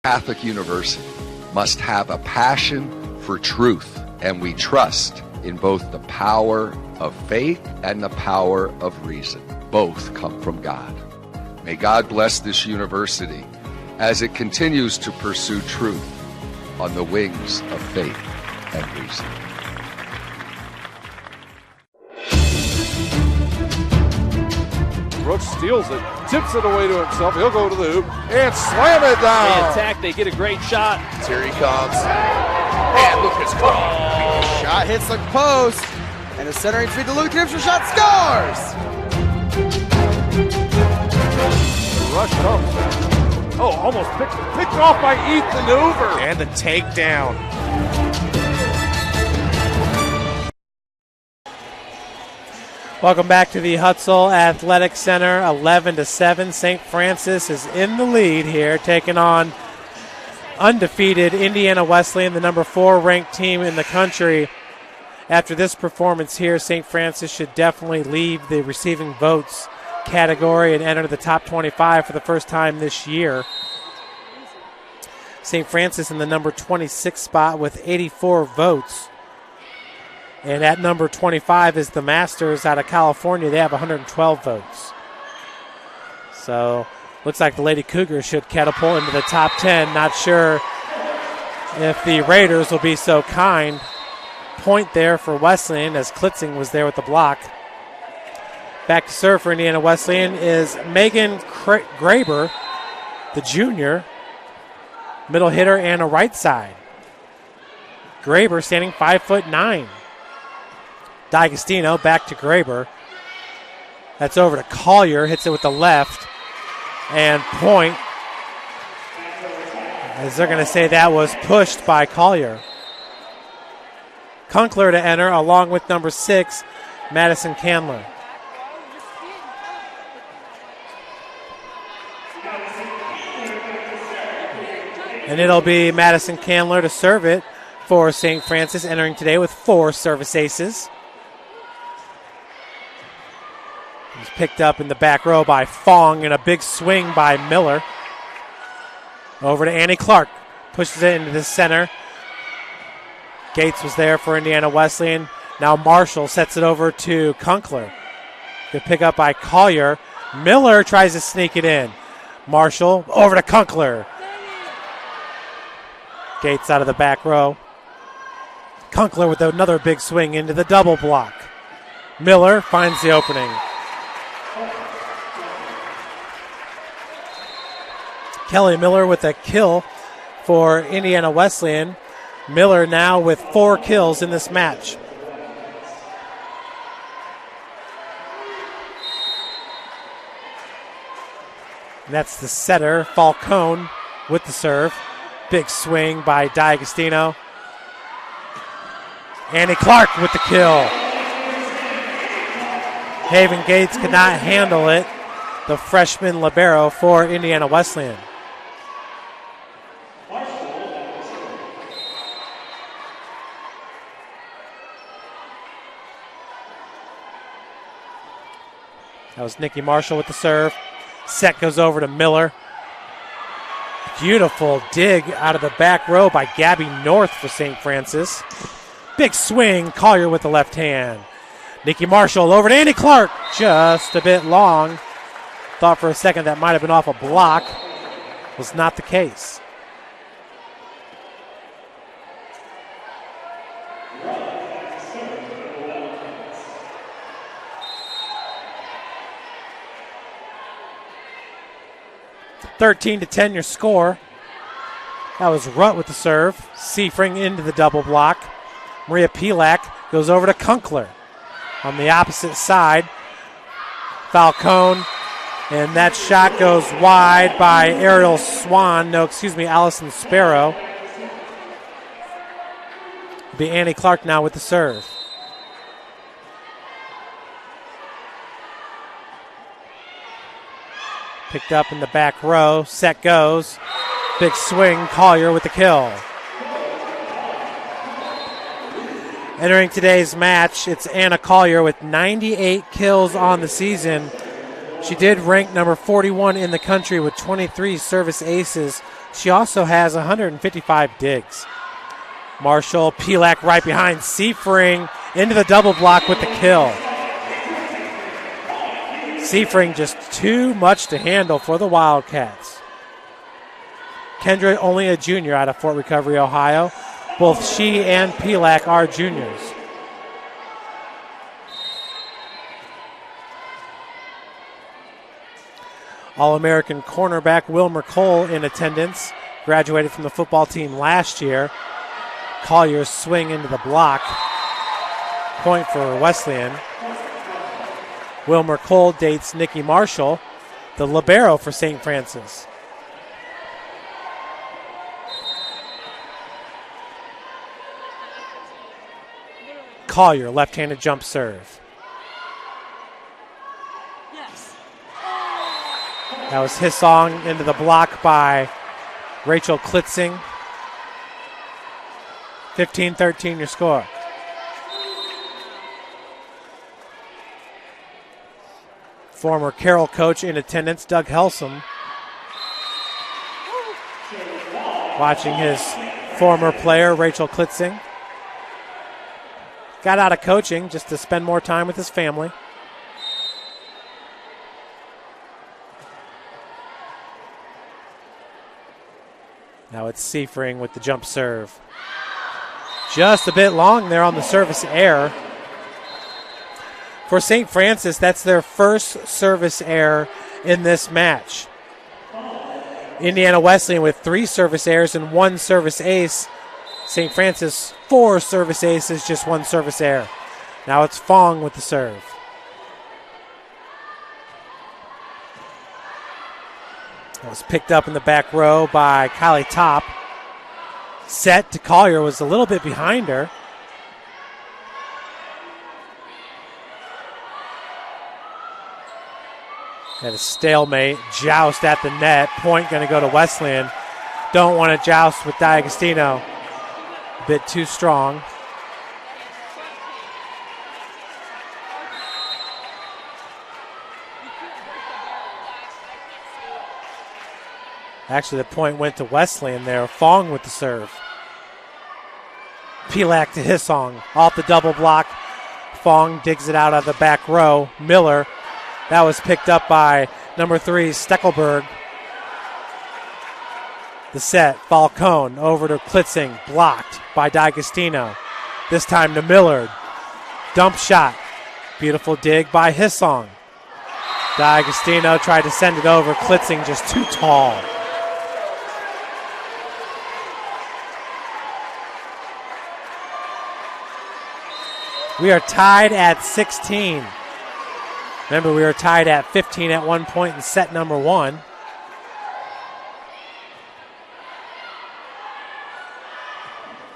Catholic University must have a passion for truth, and we trust in both the power of faith and the power of reason. Both come from God. May God bless this university as it continues to pursue truth on the wings of faith and reason. Brooks steals it, tips it away to himself. He'll go to the hoop and slam it down. They attack, they get a great shot. Here he comes. And Lucas Craw. Shot hits the post. And the centering feed to Luke Knipscher. Shot scores. The rush comes. Oh, almost picked off by Ethan Hoover. And the takedown. Welcome back to the Hutzel Athletic Center, 11-7. St. Francis is in the lead here, taking on undefeated Indiana Wesleyan, the number 4 ranked team in the country. After this performance here, St. Francis should definitely leave the receiving votes category and enter the top 25 for the first time this year. St. Francis in the number 26 spot with 84 votes. And at number 25 is the Masters out of California. They have 112 votes. So looks like the Lady Cougars should catapult into the top 10. Not sure if the Raiders will be so kind. Point there for Wesleyan as Klitzing was there with the block. Back to serve for Indiana Wesleyan is Megan Graber, the junior. Middle hitter and a right side. Graber standing 5'9". D'Agostino back to Graber. That's over to Collier. Hits it with the left. And point. As they're going to say that was pushed by Collier. Kunkler to enter along with number 6, Madison Candler. And it'll be Madison Candler to serve it for St. Francis, entering today with 4 service aces. He's picked up in the back row by Fong and a big swing by Miller. Over to Annie Clark. Pushes it into the center. Gates was there for Indiana Wesleyan. Now Marshall sets it over to Kunkler. Good pick up by Collier. Miller tries to sneak it in. Marshall over to Kunkler. Gates out of the back row. Kunkler with another big swing into the double block. Miller finds the opening. Kelly Miller with a kill for Indiana Wesleyan. Miller now with 4 kills in this match. And that's the setter, Falcone, with the serve. Big swing by D'Agostino. Annie Clark with the kill. Haven Gates could not handle it. The freshman libero for Indiana Wesleyan. That was Nikki Marshall with the serve. Set goes over to Miller. Beautiful dig out of the back row by Gabby North for St. Francis. Big swing, Collier with the left hand. Nikki Marshall over to Annie Clark. Just a bit long. Thought for a second that might have been off a block. Was not the case. (13-10) your score. That was Rutt with the serve. Seafring into the double block. Maria Pilak goes over to Kunkler. On the opposite side, Falcone, and that shot goes wide by Ariel Swan. Allison Sparrow. It'll be Annie Clark now with the serve. Picked up in the back row. Set goes. Big swing. Collier with the kill. Entering today's match, it's Anna Collier with 98 kills on the season. She did rank number 41 in the country with 23 service aces. She also has 155 digs. Marshall, Pilak right behind. Seafring into the double block with the kill. Seafring just too much to handle for the Wildcats. Kendra only a junior out of Fort Recovery, Ohio. Both she and Pilak are juniors. All-American cornerback Wilmer Cole in attendance. Graduated from the football team last year. Collier's swing into the block. Point for Wesleyan. Wilmer Cole dates Nikki Marshall, the libero for St. Francis. Collier, left-handed jump serve. That was Hissong into the block by Rachel Klitzing. 15-13 your score. Former Carroll coach in attendance, Doug Helsum. Watching his former player, Rachel Klitzing. Got out of coaching just to spend more time with his family. Now it's Seafring with the jump serve. Just a bit long there on the service error. For St. Francis, that's their first service error in this match. Indiana Wesleyan with 3 service errors and 1 service ace. St. Francis, 4 service aces, just 1 service error. Now it's Fong with the serve. That was picked up in the back row by Kylie Top. Set to Collier, was a little bit behind her. Had a stalemate, joust at the net. Point going to go to Wesleyan. Don't want to joust with D'Agostino. A bit too strong. Actually, the point went to Wesleyan there. Fong with the serve. Pilak to Hissong. Off the double block. Fong digs it out of the back row. Miller. That was picked up by number 3, Steckelberg. The set, Falcone over to Klitzing, blocked by D'Agostino. This time to Millard. Dump shot. Beautiful dig by Hissong. D'Agostino tried to send it over. Klitzing just too tall. We are tied at 16. Remember, we were tied at 15 at one point in set number 1.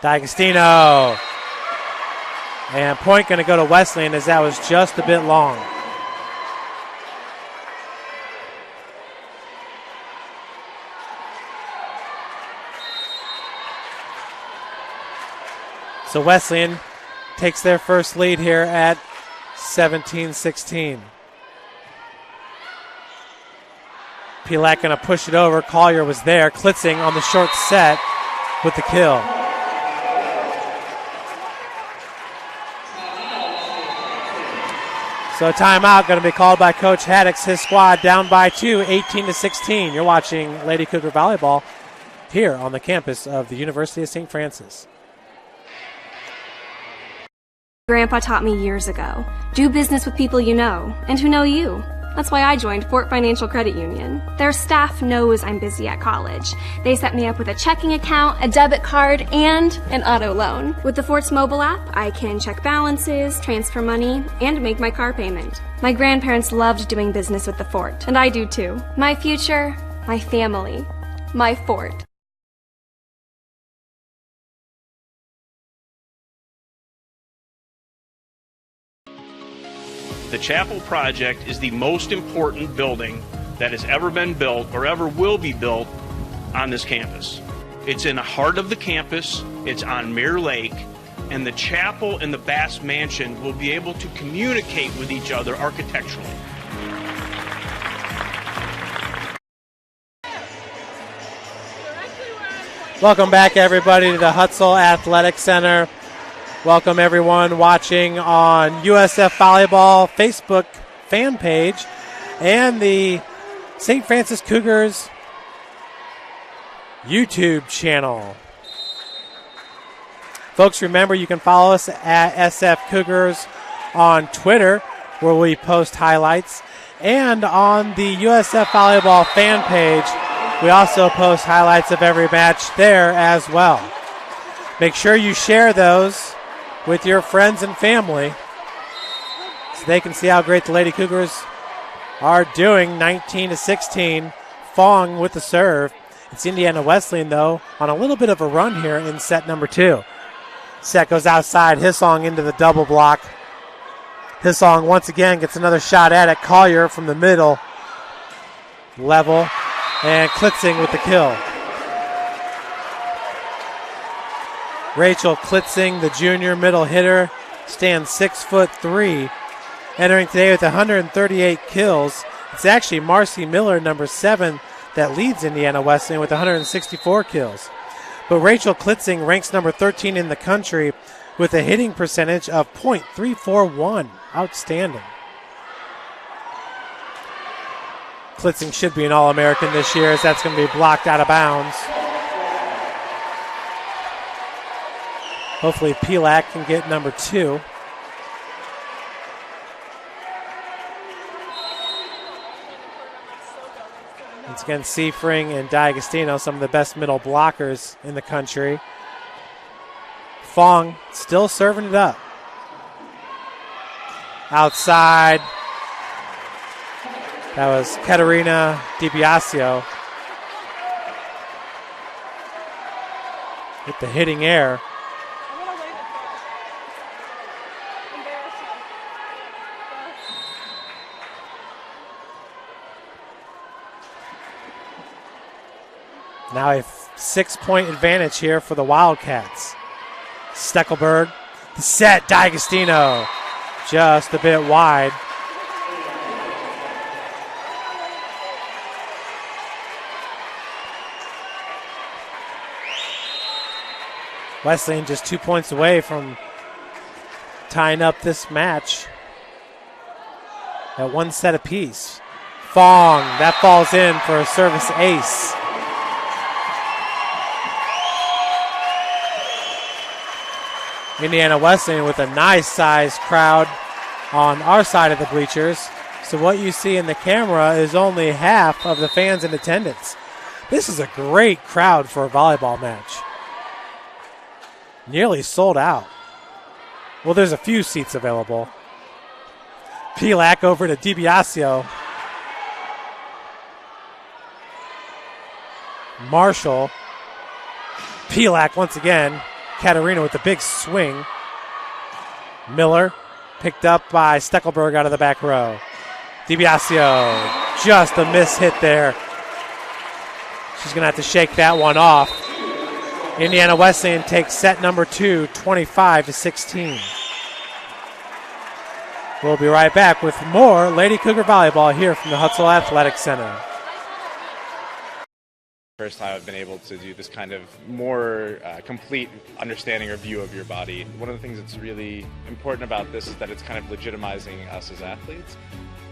D'Agostino. And point going to go to Wesleyan as that was just a bit long. So Wesleyan takes their first lead here at 17-16. Pilak going to push it over. Collier was there. Klitzing on the short set with the kill. So timeout going to be called by Coach Haddix. His squad down by 2, 18-16. You're watching Lady Cougar Volleyball here on the campus of the University of St. Francis. Grandpa taught me years ago, do business with people you know and who know you. That's why I joined Fort Financial Credit Union. Their staff knows I'm busy at college. They set me up with a checking account, a debit card, and an auto loan. With the Fort's mobile app, I can check balances, transfer money, and make my car payment. My grandparents loved doing business with the Fort, and I do too. My future, my family, my Fort. The Chapel project is the most important building that has ever been built or ever will be built on this campus. It's in the heart of the campus, it's on Mirror Lake, and the chapel and the Bass Mansion will be able to communicate with each other architecturally. Welcome back, everybody, to the Hutzel Athletic Center. Welcome, everyone watching on USF Volleyball Facebook fan page and the St. Francis Cougars YouTube channel. Folks, remember you can follow us at SF Cougars on Twitter, where we post highlights, and on the USF Volleyball fan page, we also post highlights of every match there as well. Make sure you share those with your friends and family so they can see how great the Lady Cougars are doing. 19-16. Fong with the serve. It's Indiana Wesleyan, though, on a little bit of a run here in set number 2. Set goes outside. Hissong into the double block. Hissong once again gets another shot at it. Collier from the middle level. And Klitzing with the kill. Rachel Klitzing, the junior middle hitter, stands 6'3", entering today with 138 kills. It's actually Marcy Miller, number 7, that leads Indiana Wesleyan with 164 kills. But Rachel Klitzing ranks number 13 in the country with a hitting percentage of .341. Outstanding. Klitzing should be an All-American this year, as that's going to be blocked out of bounds. Hopefully Pilak can get number 2. Once again, Seafring and D'Agostino, some of the best middle blockers in the country. Fong still serving it up. Outside. That was Katerina DiBiasio with the hitting air. Now a 6-point advantage here for the Wildcats. Steckelberg, the set, D'Agostino, just a bit wide. Wesleyan just 2 points away from tying up this match at 1 set apiece. Fong, that falls in for a service ace. Indiana Wesleyan with a nice-sized crowd on our side of the bleachers. So what you see in the camera is only half of the fans in attendance. This is a great crowd for a volleyball match. Nearly sold out. Well, there's a few seats available. Pilak over to DiBiasio. Marshall. Pilak once again. Katerina with the big swing. Miller picked up by Steckelberg out of the back row. DiBiasio, just a miss hit there. She's going to have to shake that one off. Indiana Wesleyan takes set number 2, 25-16. We'll be right back with more Lady Cougar Volleyball here from the Hutzel Athletic Center. First time I've been able to do this kind of more complete understanding or view of your body. One of the things that's really important about this is that it's kind of legitimizing us as athletes.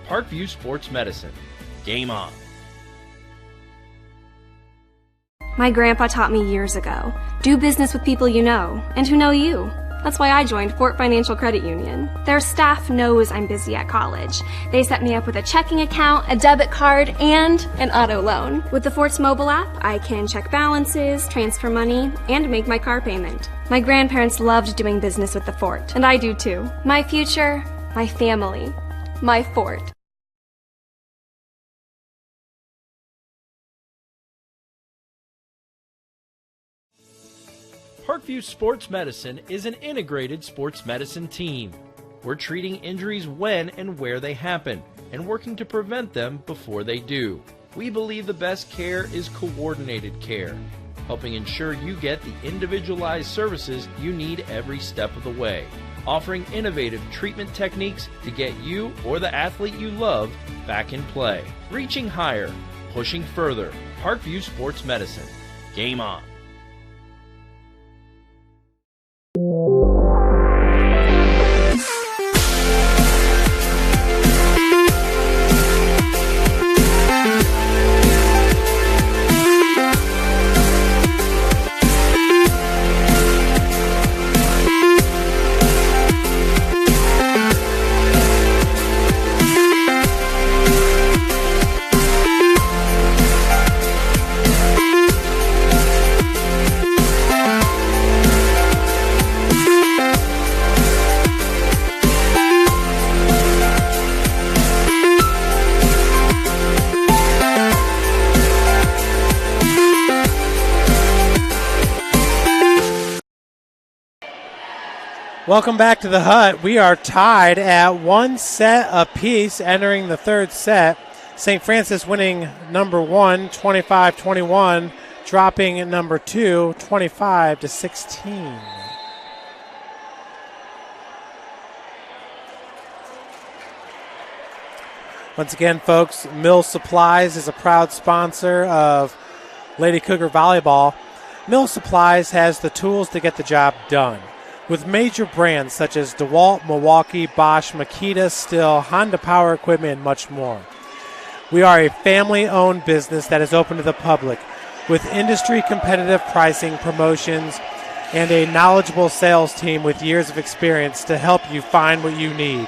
Parkview Sports Medicine. Game on. My grandpa taught me years ago, do business with people you know and who know you. That's why I joined Fort Financial Credit Union. Their staff knows I'm busy at college. They set me up with a checking account, a debit card, and an auto loan. With the Fort's mobile app, I can check balances, transfer money, and make my car payment. My grandparents loved doing business with the Fort, and I do too. My future, my family, my Fort. Parkview Sports Medicine is an integrated sports medicine team. We're treating injuries when and where they happen and working to prevent them before they do. We believe the best care is coordinated care, helping ensure you get the individualized services you need every step of the way, offering innovative treatment techniques to get you or the athlete you love back in play. Reaching higher, pushing further. Parkview Sports Medicine. Game on. Welcome back to the Hut. We are tied at 1 set apiece entering the third set. St. Francis winning number 1, 25-21, dropping number 2, 25-16. Once again, folks, Mill Supplies is a proud sponsor of Lady Cougar Volleyball. Mill Supplies has the tools to get the job done. With major brands such as DeWalt, Milwaukee, Bosch, Makita, Stihl, Honda Power Equipment, and much more. We are a family-owned business that is open to the public with industry-competitive pricing, promotions, and a knowledgeable sales team with years of experience to help you find what you need.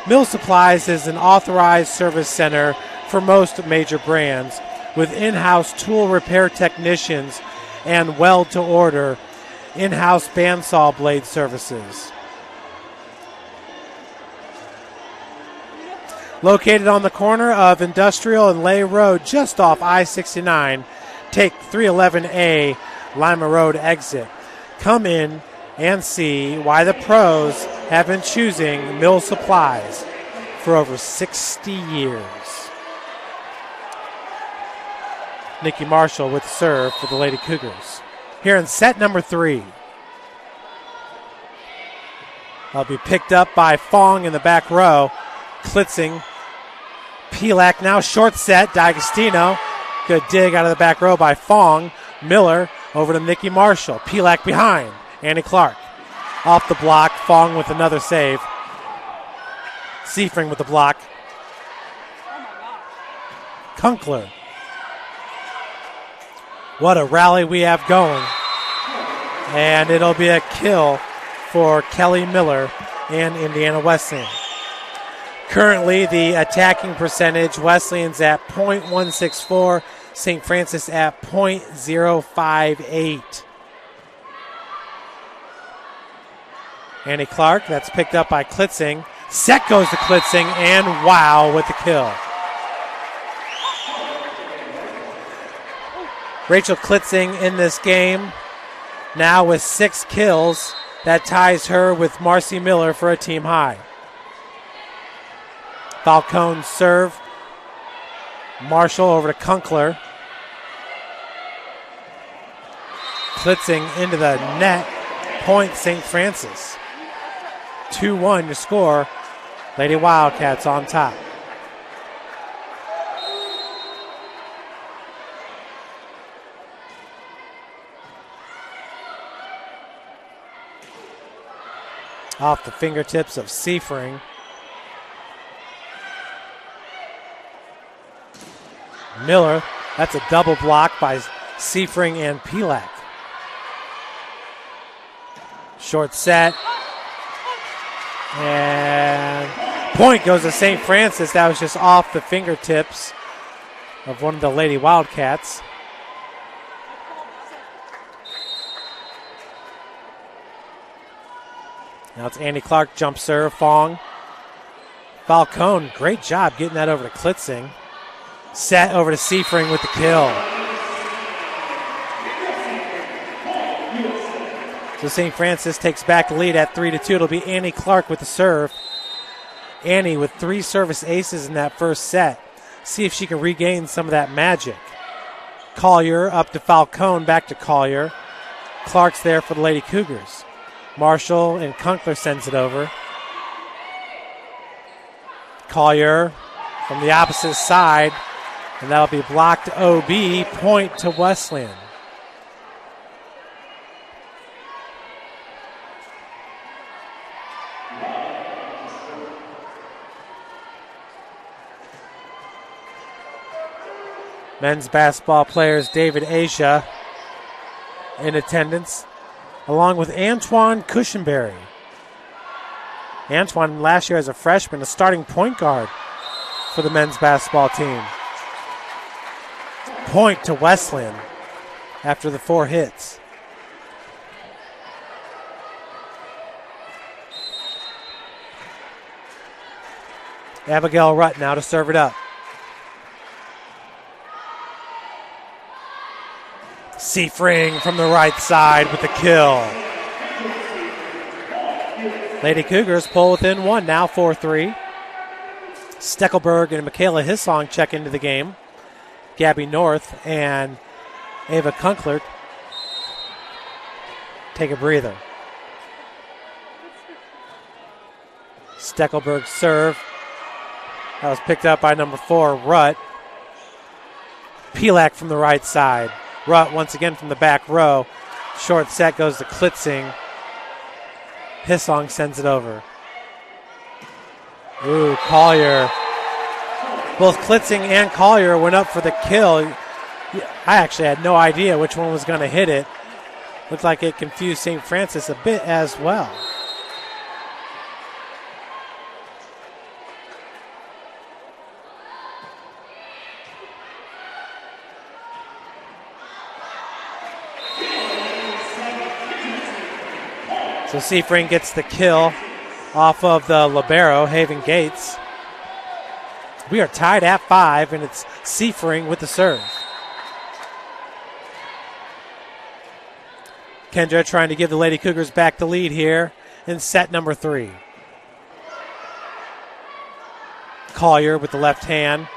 Mill Supplies is an authorized service center for most major brands with in-house tool repair technicians and weld-to-order in-house bandsaw blade services. Located on the corner of Industrial and Lay Road, just off I-69, take 311A Lima Road exit. Come in and see why the pros have been choosing Mill Supplies for over 60 years. Nikki Marshall with serve for the Lady Cougars. Here in set number 3. I'll be picked up by Fong in the back row. Klitzing. Pilak now short set. D'Agostino. Good dig out of the back row by Fong. Miller over to Nikki Marshall. Pilak behind. Annie Clark. Off the block. Fong with another save. Seifring with the block. Kunkler. What a rally we have going. And it'll be a kill for Kelly Miller and Indiana Wesleyan. Currently, the attacking percentage, Wesleyan's at .164, St. Francis at .058. Annie Clark, that's picked up by Klitzing. Set goes to Klitzing, and wow with the kill. Rachel Klitzing in this game now with 6 kills. That ties her with Marcy Miller for a team high. Falcone serve. Marshall over to Kunkler. Klitzing into the net. Point St. Francis. 2-1 to score. Lady Wildcats on top. off the fingertips of Seifring. Miller, that's a double block by Seifring and Pilak. Short set. And point goes to St. Francis. That was just off the fingertips of one of the Lady Wildcats. Now it's Andy Clark, jump serve, Fong. Falcone, great job getting that over to Klitzing. Set over to Seifring with the kill. So St. Francis takes back the lead at 3-2. It'll be Annie Clark with the serve. Annie with 3 service aces in that first set. See if she can regain some of that magic. Collier up to Falcone, back to Collier. Clark's there for the Lady Cougars. Marshall and Kunkler sends it over. Collier from the opposite side, and that'll be blocked OB, point to Wesleyan. Men's basketball players David Asia in attendance, along with Antoine Cushenberry. Antoine last year as a freshman, a starting point guard for the men's basketball team. Point to Wesleyan after the 4 hits. Abigail Rutt now to serve it up. Seifring from the right side with the kill. Lady Cougars pull within 1, now 4-3. Steckelberg and Michaela Hissong check into the game. Gabby North and Ava Kunklert take a breather. Steckelberg serve. That was picked up by number 4, Rutt. Pilak from the right side. Rutt once again from the back row. Short set goes to Klitzing. Hissong sends it over. Ooh, Collier. Both Klitzing and Collier went up for the kill. I actually had no idea which one was going to hit it. Looked like it confused St. Francis a bit as well. So Seifring gets the kill off of the libero, Haven Gates. We are tied at 5, and it's Seifring with the serve. Kendra trying to give the Lady Cougars back the lead here in set number 3. Collier with the left hand.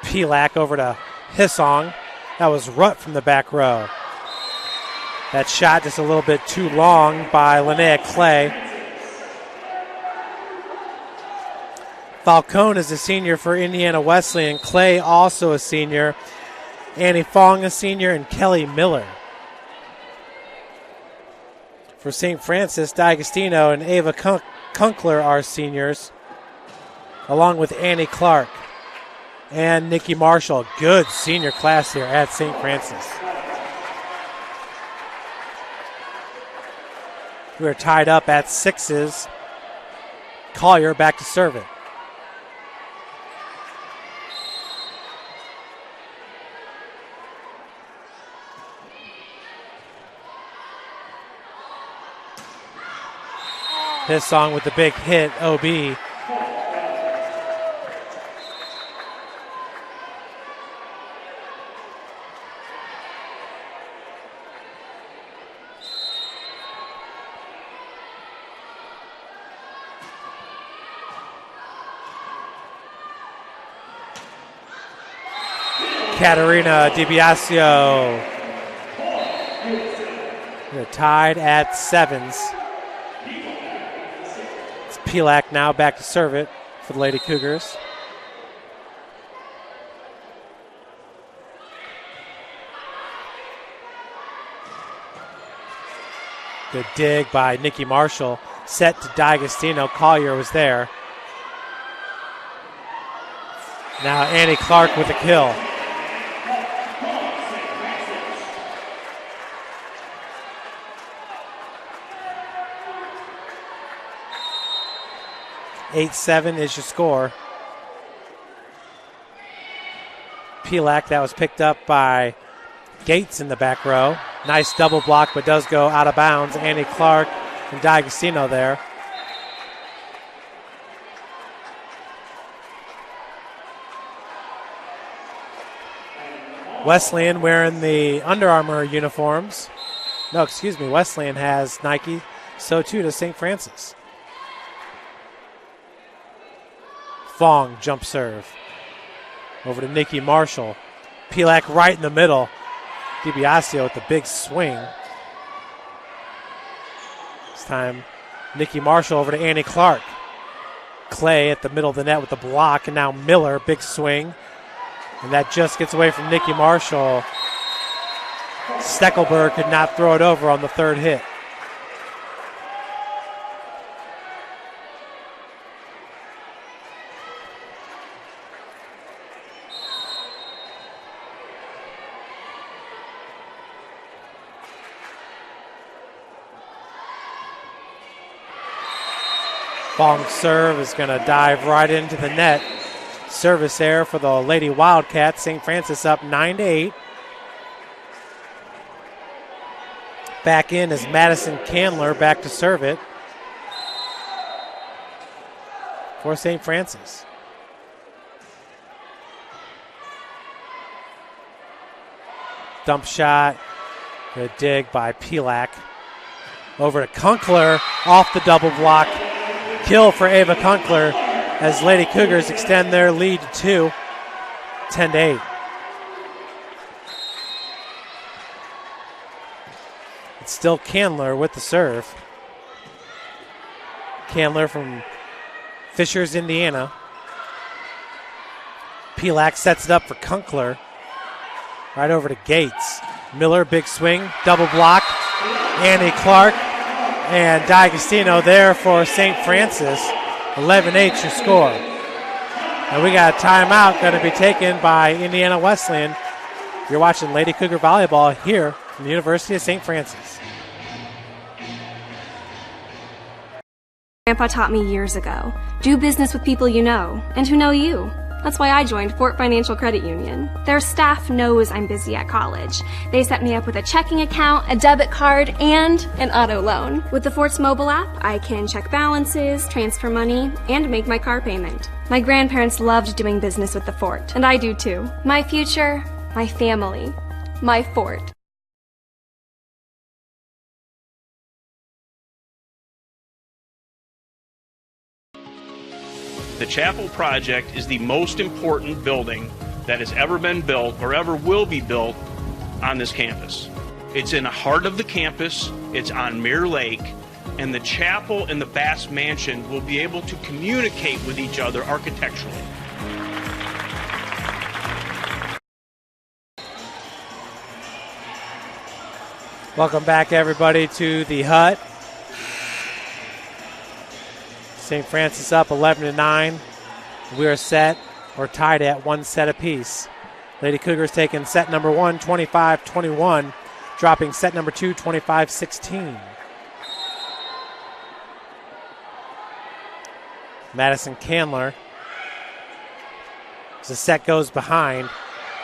Pilak over to Hissong. That was Rutt from the back row. That shot just a little bit too long by Linnea Clay. Falcone is a senior for Indiana Wesleyan. Clay also a senior. Annie Fong a senior, and Kelly Miller. For St. Francis, D'Agostino and Ava Kunkler are seniors, along with Annie Clark and Nikki Marshall. Good senior class here at St. Francis. We're tied up at 6s. Collier back to serve it. Hissong with the big hit, OB. Katerina DiBiasio. They're tied at 7s. It's Pilak now back to serve it for the Lady Cougars. Good dig by Nikki Marshall. Set to D'Agostino. Collier was there. Now Annie Clark with a kill. (8-7) is your score. Pilak, that was picked up by Gates in the back row. Nice double block, but does go out of bounds. Annie Clark and D'Agostino there. Wesleyan wearing the Under Armour uniforms. No, excuse me, Wesleyan has Nike. So too does St. Francis. Fong jump serve. Over to Nikki Marshall. Pilak right in the middle. DiBiasio with the big swing. This time, Nikki Marshall over to Annie Clark. Clay at the middle of the net with the block, and now Miller, big swing. And that just gets away from Nikki Marshall. Steckelberg could not throw it over on the third hit. Fong's serve is going to dive right into the net. Service error for the Lady Wildcats. St. Francis up 9-8. Back in is Madison Candler, back to serve it for St. Francis. Dump shot. Good dig by Pilak. Over to Kunkler, off the double block. Kill for Ava Kunkler as Lady Cougars extend their lead to 2, 10-8. It's still Candler with the serve. Candler from Fishers, Indiana. Pilak sets it up for Kunkler. Right over to Gates. Miller, big swing, double block. Annie Clark and D'Agostino there for St. Francis. 11-8 your score. And we got a timeout going to be taken by Indiana Wesleyan. You're watching Lady Cougar Volleyball here from the University of St. Francis. Grandpa taught me years ago, do business with people you know and who know you. That's why I joined Fort Financial Credit Union. Their staff knows I'm busy at college. They set me up with a checking account, a debit card, and an auto loan. With the Fort's mobile app, I can check balances, transfer money, and make my car payment. My grandparents loved doing business with the Fort, and I do too. My future, my family, my Fort. The Chapel project is the most important building that has ever been built or ever will be built on this campus. It's in the heart of the campus, it's on Mirror Lake, and the chapel and the Bass Mansion will be able to communicate with each other architecturally. Welcome back, everybody, to the hut. St. Francis up 11-9. We are set or tied at 1 set apiece. Lady Cougars taking set number 1, 25-21, dropping set number 2, 25-16. Madison Candler. As the set goes behind,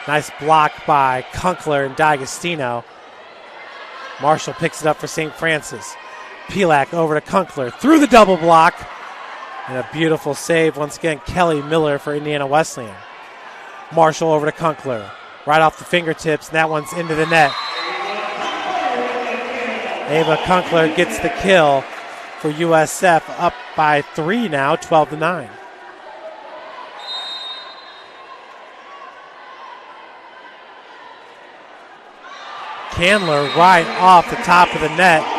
nice block by Kunkler and D'Agostino. Marshall picks it up for St. Francis. Pilak over to Kunkler, through the double block. And a beautiful save, once again, Kelly Miller for Indiana Wesleyan. Marshall over to Kunkler. Right off the fingertips, and that one's into the net. Ava Kunkler gets the kill for USF, up by 3 now, 12-9. Candler right off the top of the net.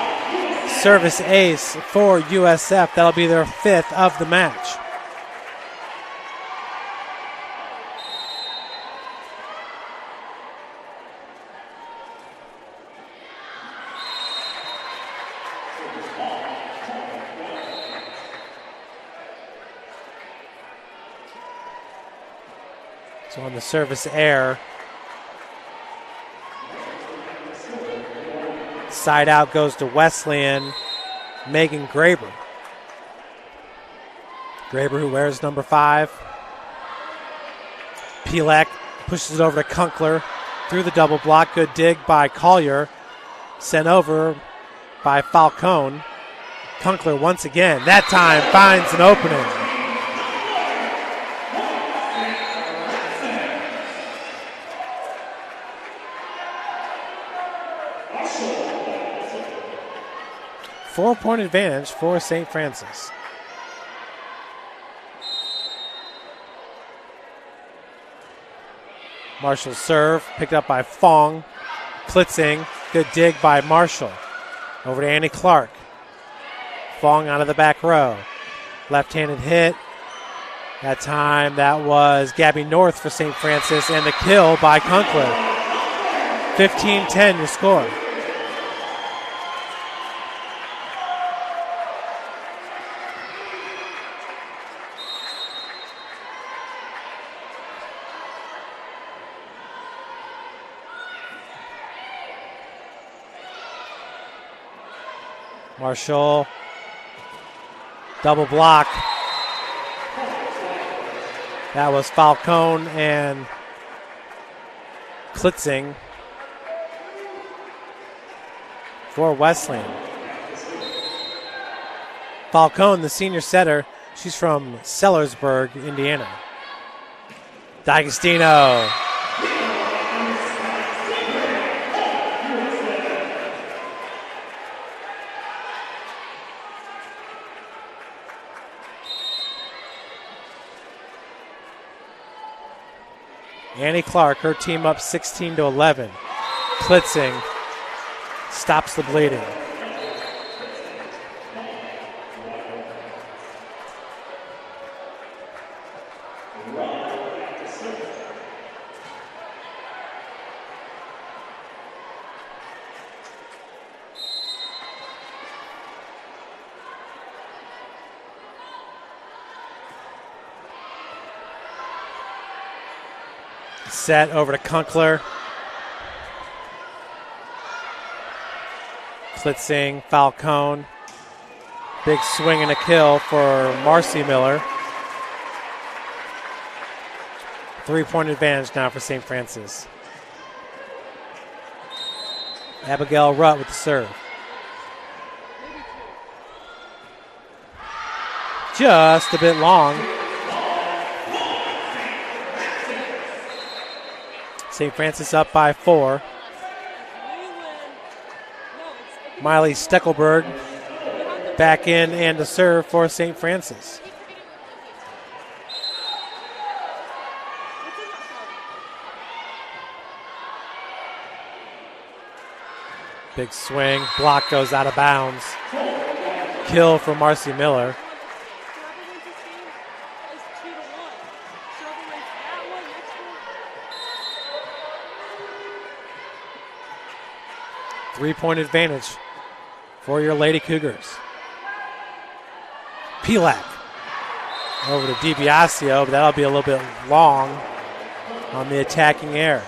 Service ace for USF. That'll be their 5th of the match. So on the service error, side out goes to Wesleyan, Megan Graber. Graber, who wears number 5. Pilek pushes it over to Kunkler through the double block. Good dig by Collier. Sent over by Falcone. Kunkler once again, that time finds an opening. Four-point advantage for St. Francis. Marshall's serve, picked up by Fong. Klitzing, good dig by Marshall. Over to Annie Clark. Fong out of the back row. Left-handed hit. That time that was Gabby North for St. Francis, and the kill by Kunkler. 15-10 your score. Marshall, double block. That was Falcone and Klitzing for Wesleyan. Falcone, the senior setter, she's from Sellersburg, Indiana. D'Agostino. Annie Clark, her team up 16-11. Klitzing stops the bleeding. Set over to Kunkler. Klitzing, Falcone. Big swing and a kill for Marcy Miller. 3-point advantage now for St. Francis. Abigail Rutt with the serve. Just a bit long. St. Francis up by 4. Miley Steckelberg back in and to serve for St. Francis. Big swing, block goes out of bounds. Kill for Marcy Miller. Three-point advantage for your Lady Cougars. Pilak over to DiBiasio, but that'll be a little bit long on the attacking air.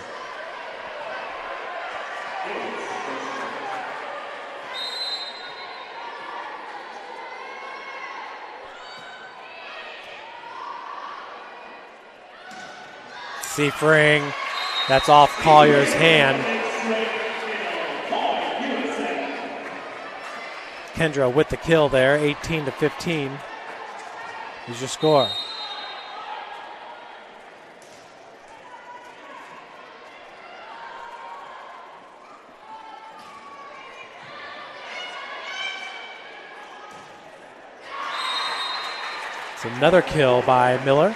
Seifring, that's off Collier's hand. Kendra with the kill there, 18-15 is your score. It's another kill by Miller.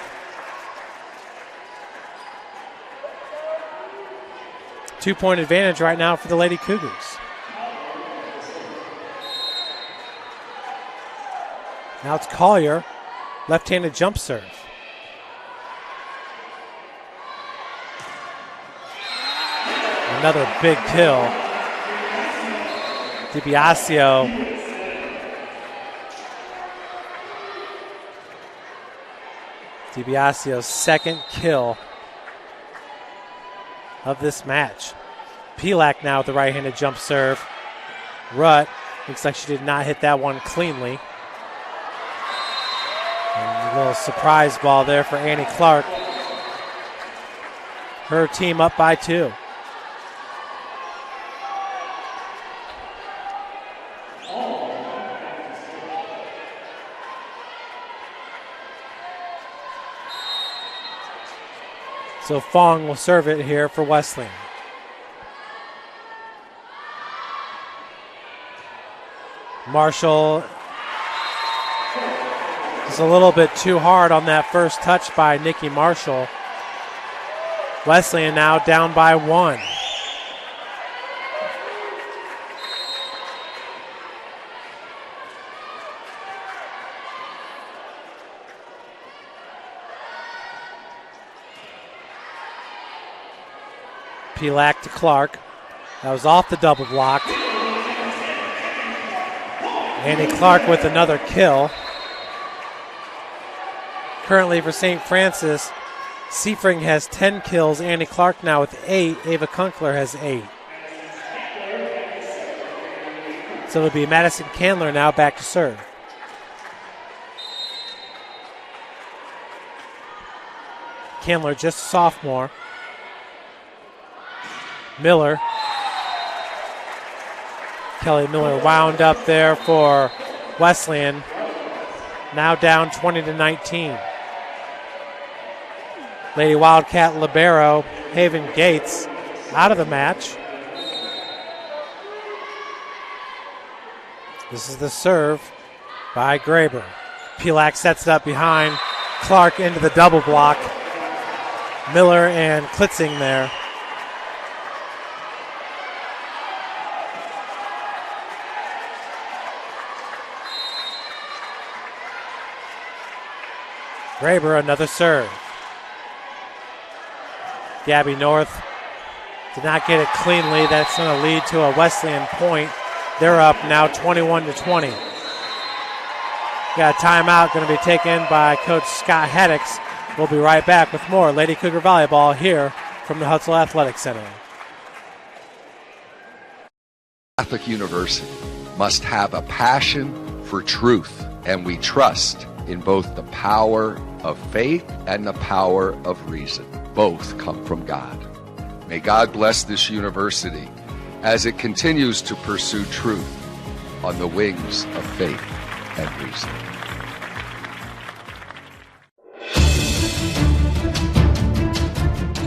2-point advantage right now for the Lady Cougars. Now it's Collier, left-handed jump serve. Another big kill. DiBiasio. DiBiasio's second kill of this match. Pilak now with the right-handed jump serve. Rutt looks like she did not hit that one cleanly. And a little surprise ball there for Annie Clark. Her team up by 2. So Fong will serve it here for Wesleyan. Marshall is a little bit too hard on that first touch by Nikki Marshall. Wesleyan now down by 1. Pilak to Clark. That was off the double block. Annie Clark with another kill. Currently for St. Francis, Seafring has 10 kills. Annie Clark now with 8. Ava Kunkler has 8. So it'll be Madison Candler now back to serve. Candler just a sophomore. Miller. Kelly Miller wound up there for Wesleyan. Now down 20-19. Lady Wildcat libero Haven Gates out of the match. This is the serve by Graber. Pilak sets it up behind. Clark into the double block. Miller and Klitzing there. Graber, another serve. Gabby North did not get it cleanly. That's going to lead to a Wesleyan point. They're up now 21-20. Got a timeout going to be taken by Coach Scott Haddix. We'll be right back with more Lady Cougar Volleyball here from the Hutzel Athletic Center. Catholic University must have a passion for truth, and we trust in both the power of faith and the power of reason. Both come from God. May God bless this university as it continues to pursue truth on the wings of faith and reason.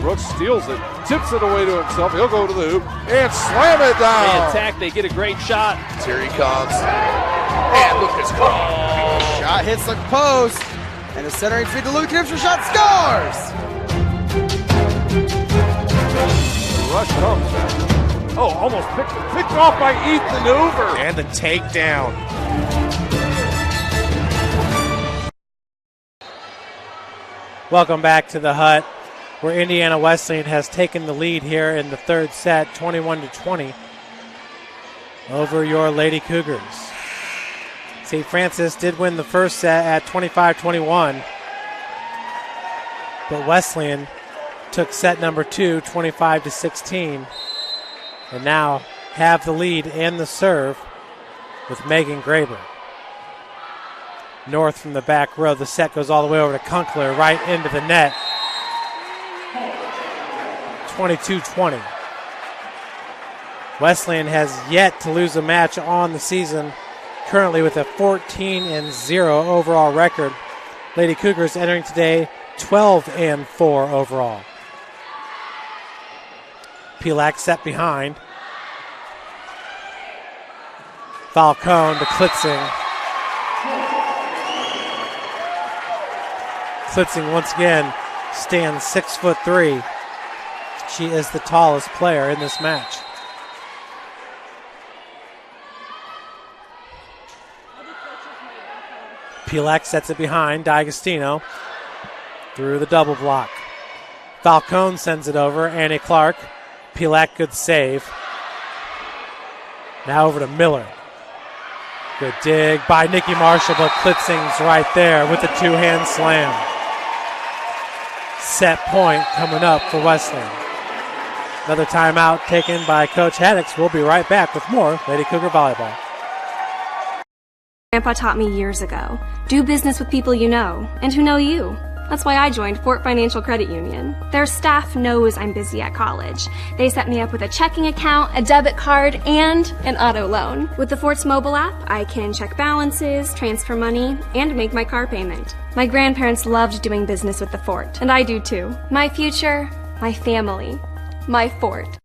Brooks steals it, tips it away to himself. He'll go to the hoop and slam it down. They attack, they get a great shot. Here he comes. And Lucas Cole. Shot hits the post. And the centering feed to Luke Knipscher. Shot scores. The rush comes. Oh, almost picked off by Ethan Hoover. And the takedown. Welcome back to the Hut, where Indiana Wesleyan has taken the lead here in the third set, 21-20, over your Lady Cougars. St. Francis did win the first set at 25-21, but Wesleyan took set number 2, 25-16, and now have the lead and the serve with Megan Graber. North from the back row. The set goes all the way over to Kunkler, right into the net. 22-20. Wesleyan has yet to lose a match on the season, currently with a 14-0 overall record. Lady Cougars entering today 12-4 overall. Pilak set behind. Falcone to Klitzing. Klitzing once again stands 6'3". She is the tallest player in this match. Pilak sets it behind. D'Agostino through the double block. Falcone sends it over. Annie Clark. Pilak, good save. Now over to Miller. Good dig by Nikki Marshall, but Klitzing's right there with the two-hand slam. Set point coming up for Wesleyan. Another timeout taken by Coach Haddix. We'll be right back with more Lady Cougar Volleyball. Grandpa taught me years ago, do business with people you know and who know you. That's why I joined Fort Financial Credit Union. Their staff knows I'm busy at college. They set me up with a checking account, a debit card, and an auto loan. With the Fort's mobile app, I can check balances, transfer money, and make my car payment. My grandparents loved doing business with the Fort, and I do too. My future, my family, my Fort.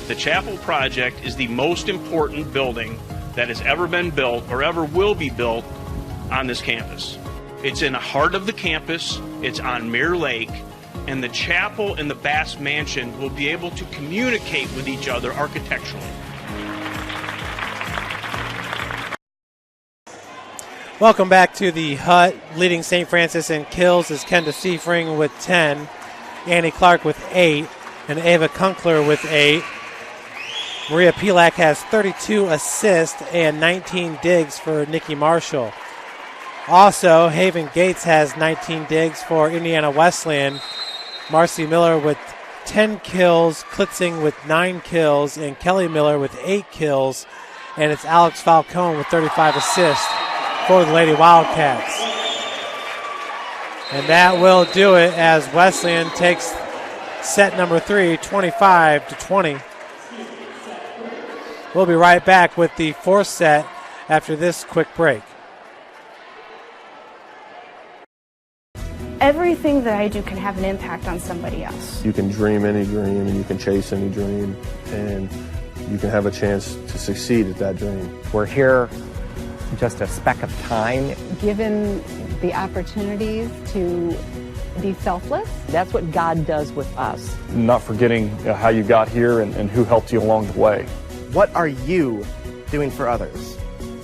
The Chapel project is the most important building that has ever been built or ever will be built on this campus. It's in the heart of the campus, it's on Mirror Lake, and the chapel and the Bass Mansion will be able to communicate with each other architecturally. Welcome back to the Hut. Leading St. Francis in kills is Kenda Seifring with 10, Annie Clark with 8, and Ava Kunkler with 8. Maria Pilak has 32 assists and 19 digs for Nikki Marshall. Also, Haven Gates has 19 digs for Indiana Wesleyan. Marcy Miller with 10 kills, Klitzing with 9 kills, and Kelly Miller with 8 kills. And it's Alex Falcone with 35 assists for the Lady Wildcats. And that will do it as Wesleyan takes set number 3, 25-20. We'll be right back with the fourth set after this quick break. Everything that I do can have an impact on somebody else. You can dream any dream and you can chase any dream and you can have a chance to succeed at that dream. We're here just a speck of time. Given the opportunities to be selfless. That's what God does with us. Not forgetting how you got here and who helped you along the way. What are you doing for others?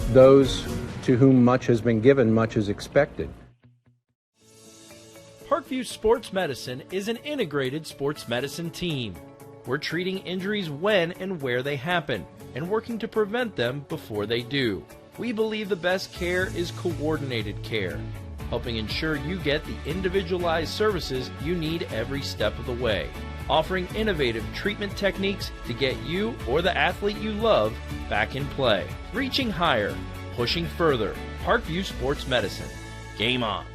Those to whom much has been given, much is expected. Parkview Sports Medicine is an integrated sports medicine team. We're treating injuries when and where they happen and working to prevent them before they do. We believe the best care is coordinated care, helping ensure you get the individualized services you need every step of the way. Offering innovative treatment techniques to get you or the athlete you love back in play. Reaching higher, pushing further. Parkview Sports Medicine. Game on.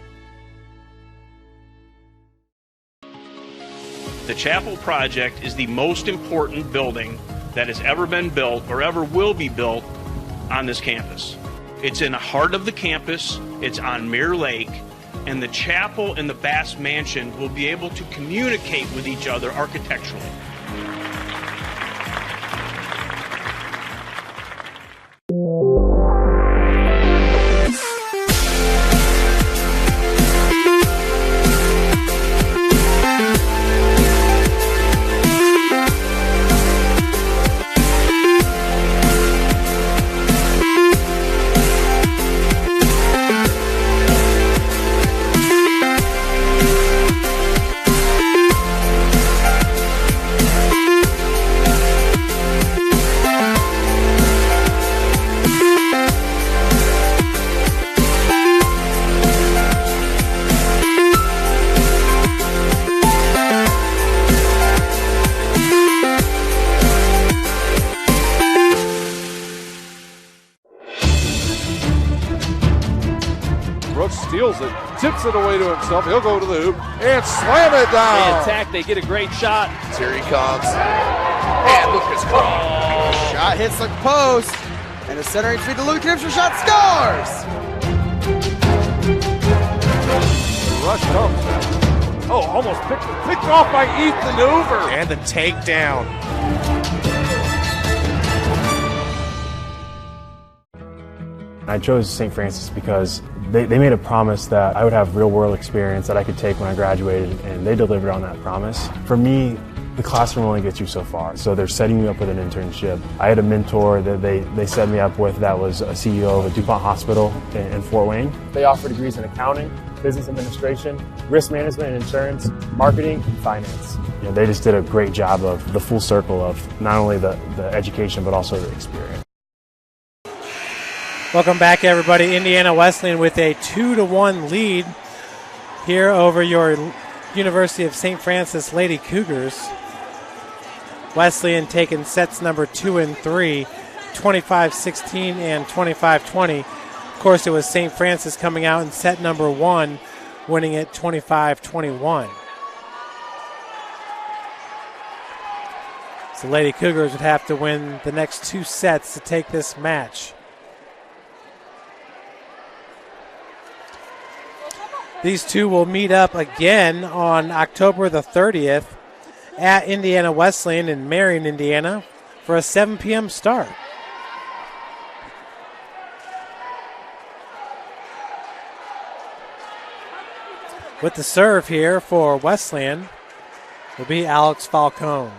The Chapel project is the most important building that has ever been built or ever will be built on this campus. It's in the heart of the campus, it's on Mirror Lake, and the chapel and the Bass Mansion will be able to communicate with each other architecturally. Steals it, tips it away to himself. He'll go to the hoop and slam it down. They attack, they get a great shot. Here he comes. And Lucas Crawl. Shot hits the post. And the centering feed to Luke Knipscher. Shot scores. The rush comes. Oh, almost picked off by Ethan Hoover. And the takedown. I chose St. Francis because they made a promise that I would have real-world experience that I could take when I graduated, and they delivered on that promise. For me, the classroom only gets you so far, so they're setting me up with an internship. I had a mentor that they set me up with that was a CEO of a DuPont hospital in Fort Wayne. They offer degrees in accounting, business administration, risk management and insurance, marketing, and finance. You know, they just did a great job of the full circle of not only the education but also the experience. Welcome back, everybody. Indiana Wesleyan with a 2-1 lead here over your University of St. Francis Lady Cougars. Wesleyan taking sets number 2 and 3, 25-16 and 25-20. Of course, it was St. Francis coming out in set number 1, winning it 25-21. So Lady Cougars would have to win the next 2 sets to take this match. These two will meet up again on October the 30th at Indiana Wesleyan in Marion, Indiana for a 7 p.m. start. With the serve here for Wesleyan will be Alex Falcone.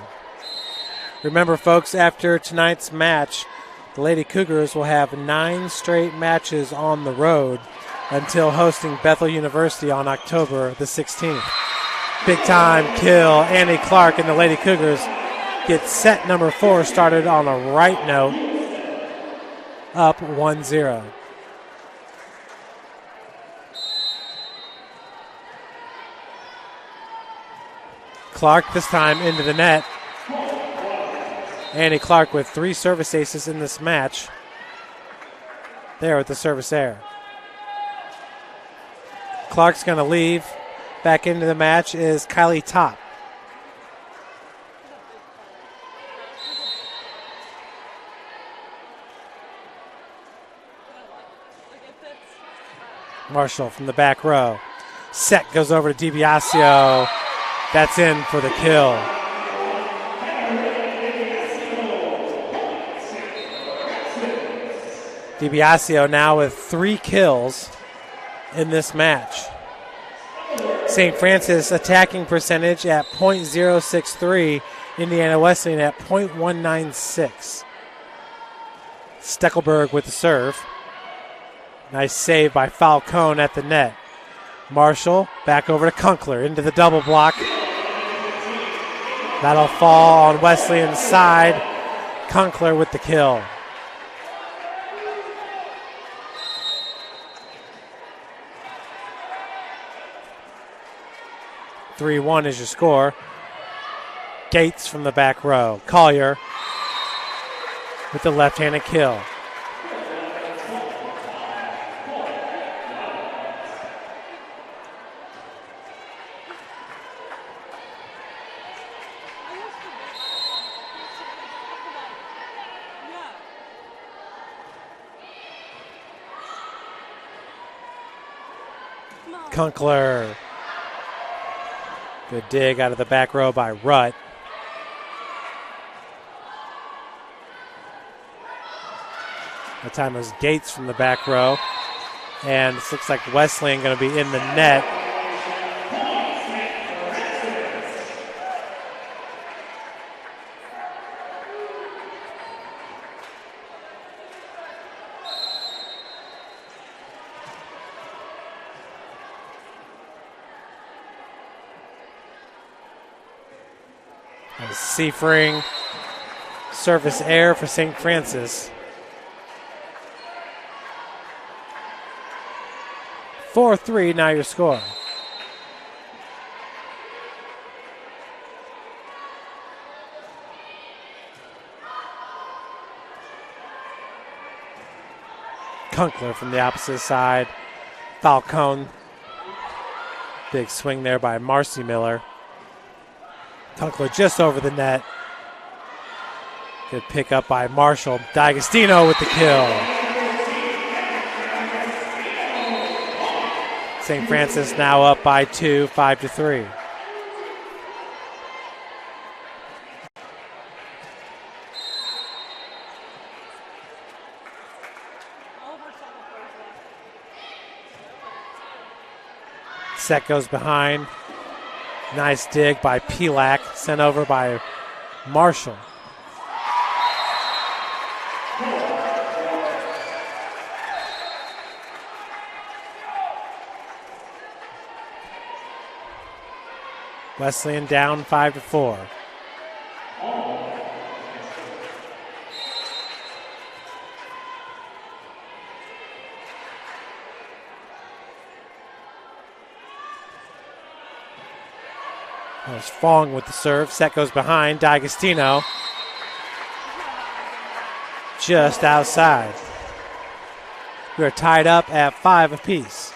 Remember, folks, after tonight's match, the Lady Cougars will have 9 straight matches on the road until hosting Bethel University on October the 16th. Big time kill. Annie Clark and the Lady Cougars get set number 4 started on a right note, up 1-0. Clark this time into the net. Annie Clark with 3 service aces in this match. There with the service error. Clark's going to leave. Back into the match is Kylie Top. Marshall from the back row. Set goes over to DiBiasio. That's in for the kill. DiBiasio now with 3 kills in this match. St. Francis attacking percentage at .063. Indiana Wesleyan at .196. Steckelberg with the serve. Nice save by Falcone at the net. Marshall back over to Kunkler into the double block. That'll fall on Wesleyan's side. Kunkler with the kill. (3-1) is your score. Gates from the back row. Collier with the left-handed kill. Kunkler. Good dig out of the back row by Rutt. That time it was Gates from the back row. And this looks like Wesleyan going to be in the net. Seafring, service error for St. Francis. 4-3, now your score. Kunkler from the opposite side. Falcone. Big swing there by Marcy Miller. Kunkler just over the net. Good pick up by Marshall. D'Agostino with the kill. St. Francis now up by 2, 5-3. Set goes behind. Nice dig by Pilak, sent over by Marshall. Wesleyan down 5-4. That was Fong with the serve. Set goes behind. D'Agostino just outside. We are tied up at 5 apiece.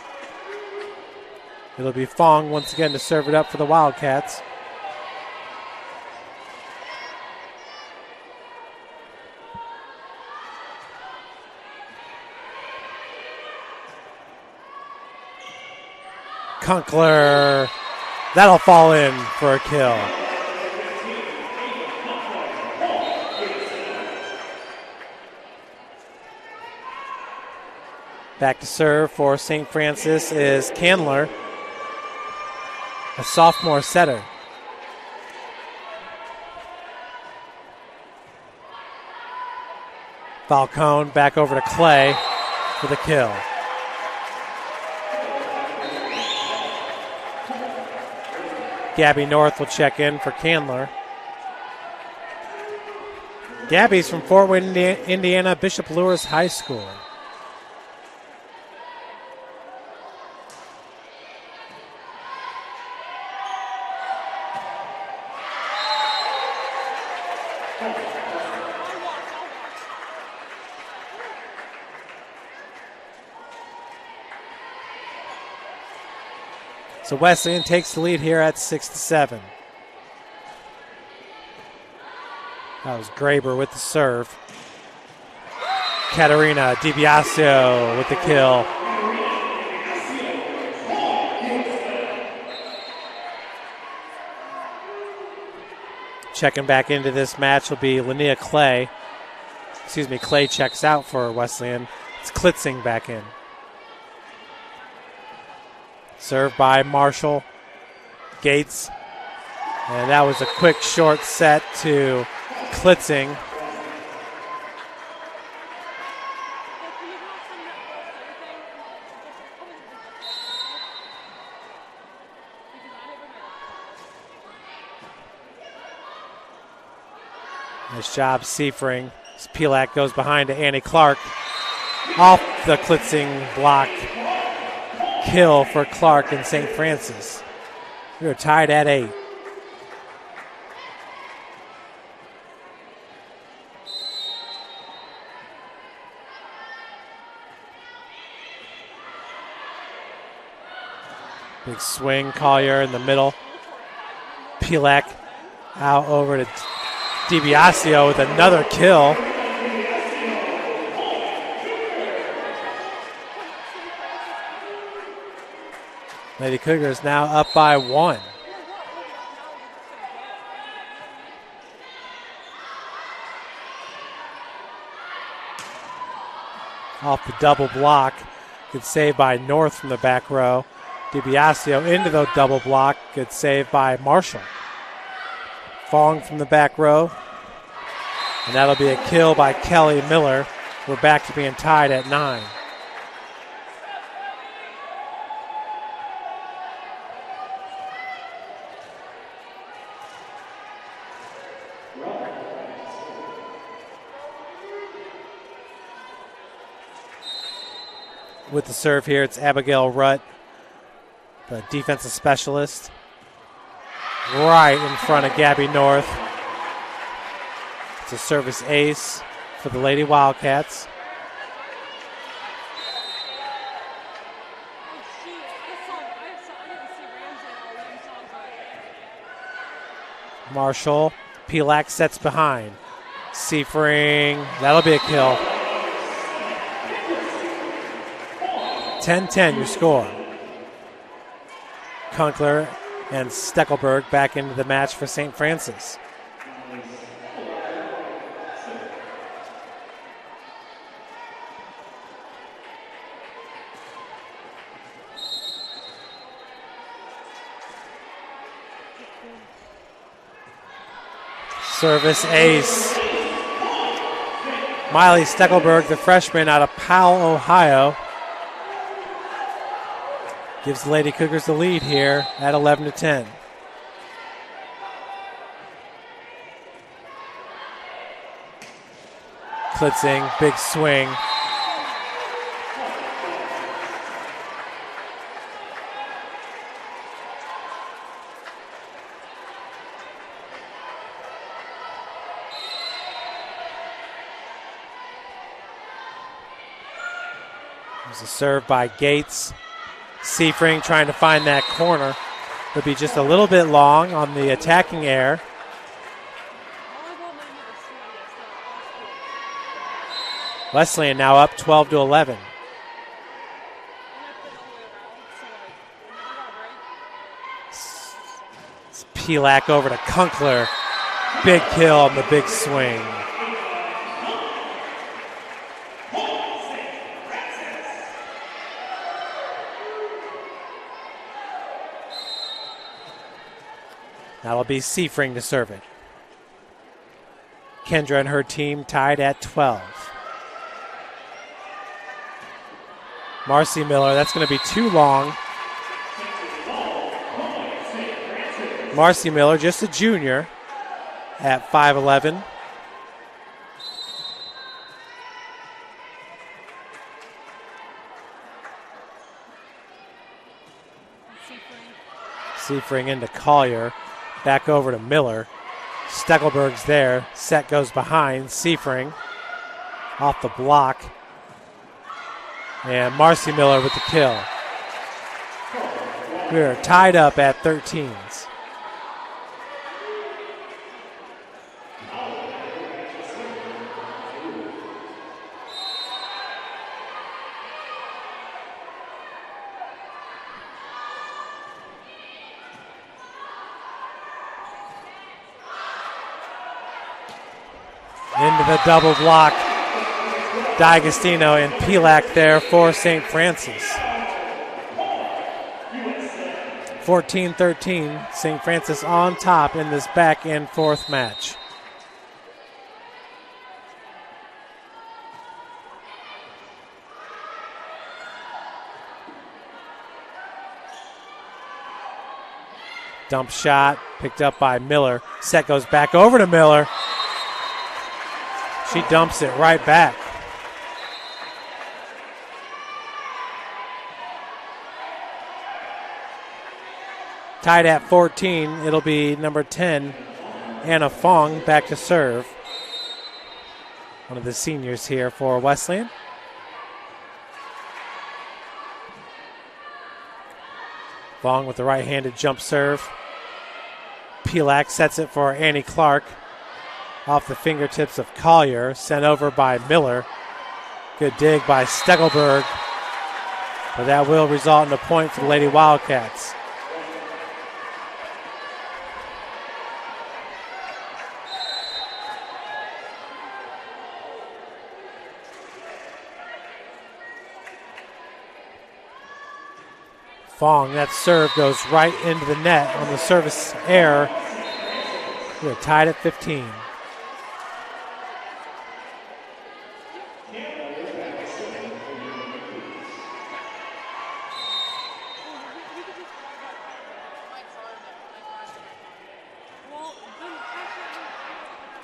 It'll be Fong once again to serve it up for the Wildcats. Kunkler. That'll fall in for a kill. Back to serve for St. Francis is Candler, a sophomore setter. Falcone back over to Clay for the kill. Gabby North will check in for Candler. Gabby's from Fort Wayne, Indiana, Bishop Lewis High School. So Wesleyan takes the lead here at 6-7. That was Graber with the serve. Katerina DiBiasio with the kill. Checking back into this match will be Linnea Clay. Clay checks out for Wesleyan. It's Klitzing back in. Served by Marshall. Gates. And that was a quick short set to Klitzing. Nice job, Seifring. Pilak goes behind to Annie Clark. Off the Klitzing block. Kill for Clark and St. Francis. We are tied at 8. Big swing, Collier in the middle. Pilak out over to DiBiasio with another kill. Lady Cougars now up by 1. Off the double block. Good save by North from the back row. DiBiasio into the double block. Good save by Marshall. Fong from the back row. And that'll be a kill by Kelly Miller. We're back to being tied at 9. With the serve here, it's Abigail Rutt, the defensive specialist. Right in front of Gabby North. It's a service ace for the Lady Wildcats. Marshall, Pilak sets behind. Seifring, that'll be a kill. 10-10 your score. Kunkler and Steckelberg back into the match for St. Francis. Service ace. Miley Steckelberg, the freshman out of Powell, Ohio, gives the Lady Cougars the lead here at 11-10. Klitzing, big swing. There's a serve by Gates. Seifring trying to find that corner. It'll be just a little bit long on the attacking air. Wesleyan now up 12-11. Pelak over to Kunkler. Big kill on the big swing. That'll be Seifring to serve it. Kendra and her team tied at 12. Marcy Miller, that's going to be too long. Marcy Miller, just a junior at 5'11". Seifring into Collier. Back over to Miller. Steckelberg's there. Set goes behind. Seifring off the block. And Marcy Miller with the kill. We're tied up at 13s. Into the double block. D'Agostino and Pelak there for St. Francis. 14-13, St. Francis on top in this back and forth match. Dump shot picked up by Miller. Set goes back over to Miller. She dumps it right back. Tied at 14, it'll be number 10, Anna Fong, back to serve. One of the seniors here for Wesleyan. Fong with the right-handed jump serve. Pelak sets it for Annie Clark. Off the fingertips of Collier, sent over by Miller. Good dig by Steckelberg, but that will result in a point for the Lady Wildcats. Fong, that serve goes right into the net on the service error. We're tied at 15.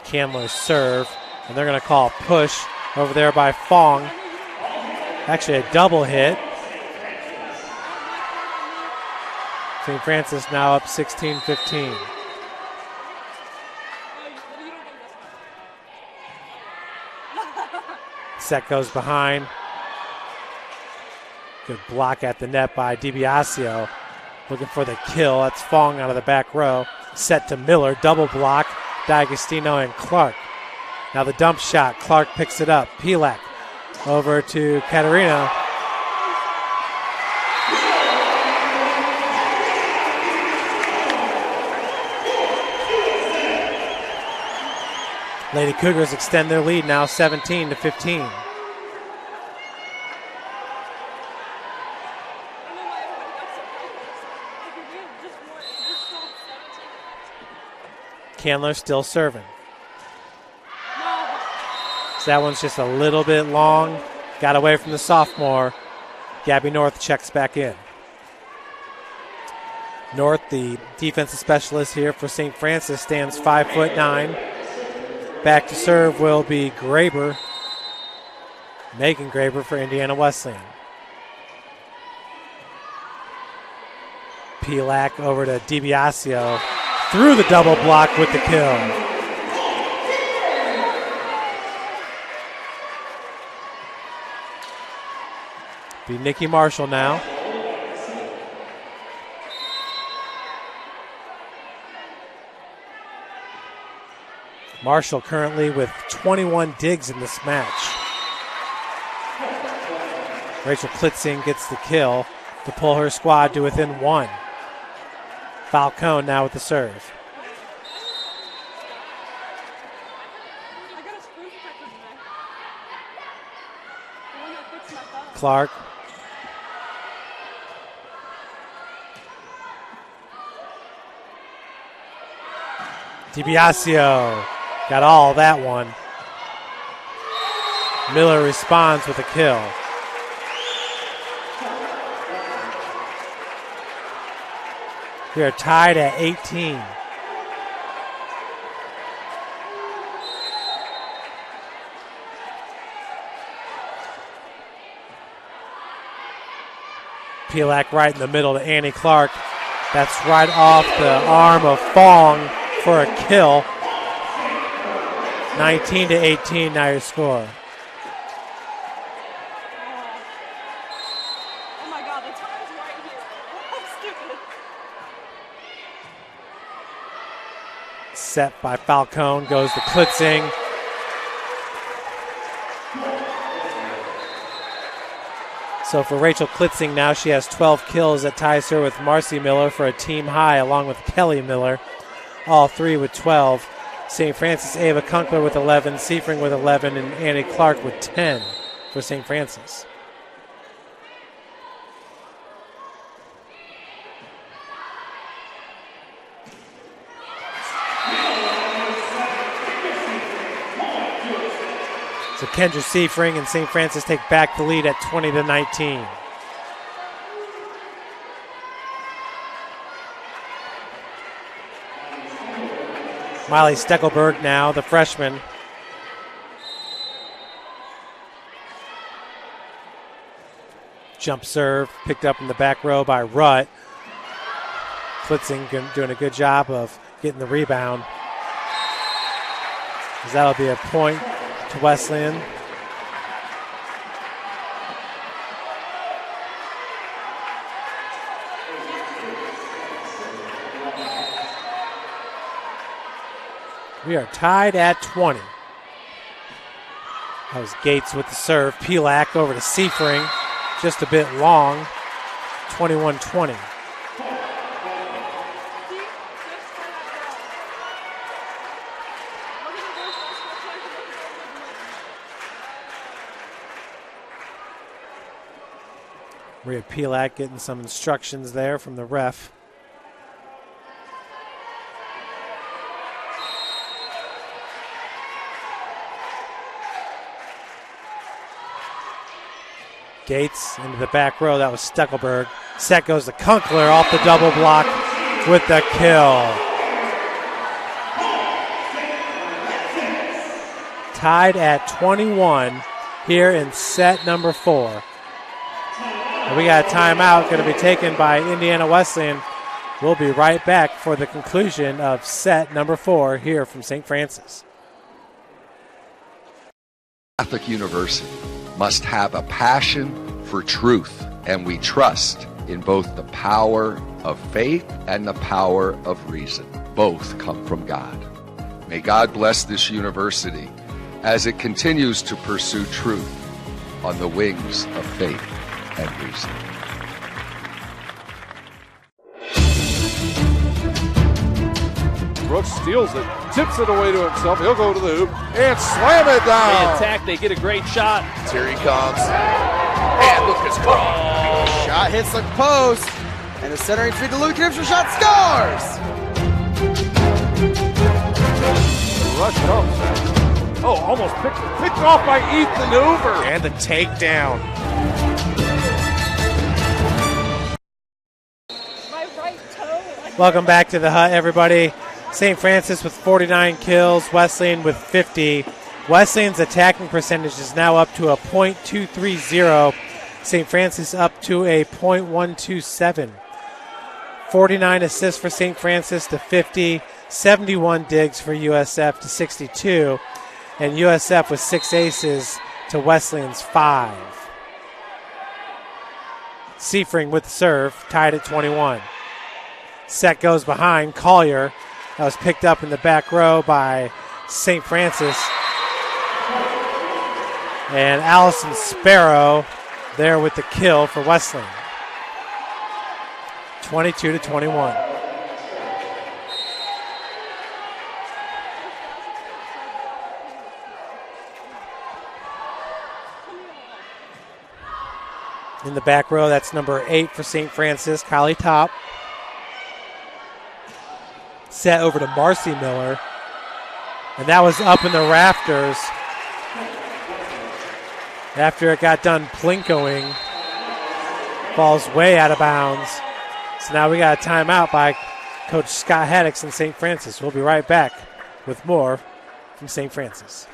Candler's serve, and they're going to call a push over there by Fong. Actually a double hit. St. Francis now up 16-15. Set goes behind. Good block at the net by DiBiasio. Looking for the kill. That's Fong out of the back row. Set to Miller. Double block. D'Agostino and Clark. Now the dump shot. Clark picks it up. Pelak over to Katerina. Lady Cougars extend their lead now 17-15. Candler still serving. So that one's just a little bit long. Got away from the sophomore. Gabby North checks back in. North, the defensive specialist here for St. Francis, stands 5'9". Back to serve will be Graber. Megan Graber for Indiana Wesleyan. Pelak over to DiBiasio. Through the double block with the kill. Be Nikki Marshall now. Marshall currently with 21 digs in this match. Rachel Klitzing gets the kill to pull her squad to within 1. Falcone now with the serve. Clark. DiBiasio got all that one. Miller responds with a kill. We are tied at 18. Pilak right in the middle to Annie Clark. That's right off the arm of Fong for a kill. 19-18 now your score. Oh my God, the time's right here. That's stupid. Set by Falcone, goes to Klitzing. So for Rachel Klitzing now, she has 12 kills. That ties her with Marcy Miller for a team high, along with Kelly Miller, all three with 12. St. Francis Ava Kunkler with 11, Seifring with 11, and Annie Clark with 10 for St. Francis. So Kendra Seifring and St. Francis take back the lead at 20-19. Miley Steckelberg now, the freshman. Jump serve picked up in the back row by Rutt. Klitzing doing a good job of getting the rebound. As that'll be a point to Wesleyan. We are tied at 20. That was Gates with the serve. Pilak over to Seifring. Just a bit long. 21-20. Maria Pilak getting some instructions there from the ref. Gates into the back row. That was Steckelberg. Set goes to Kunkler off the double block with the kill. Tied at 21 here in set number 4. And we got a timeout going to be taken by Indiana Wesleyan. We'll be right back for the conclusion of set number 4 here from St. Francis. Catholic University must have a passion for truth, and we trust in both the power of faith and the power of reason. Both come from God. May God bless this university as it continues to pursue truth on the wings of faith and reason. Brooks steals it, tips it away to himself. He'll go to the hoop and slam it down. They attack, they get a great shot. Here he comes. And Lucas Cross. Shot hits the post. And the centering feed to Louis Knipscher. Shot scores. The rush comes. Oh, almost picked off by Ethan Hoover. And the takedown. Welcome back to the hut, everybody. St. Francis with 49 kills, Wesleyan with 50. Wesleyan's attacking percentage is now up to a .230. St. Francis up to a .127. 49 assists for St. Francis to 50. 71 digs for USF to 62. And USF with 6 aces to Wesleyan's 5. Seifring with the serve, tied at 21. Set goes behind. Collier. That was picked up in the back row by St. Francis. And Allison Sparrow there with the kill for Wesleyan. 22-21. In the back row, that's number 8 for St. Francis, Kylie Top. Set over to Marcy Miller. And that was up in the rafters after it got done plinkoing. Falls way out of bounds. So now we got a timeout by Coach Scott Haddix in St. Francis. We'll be right back with more from St. Francis.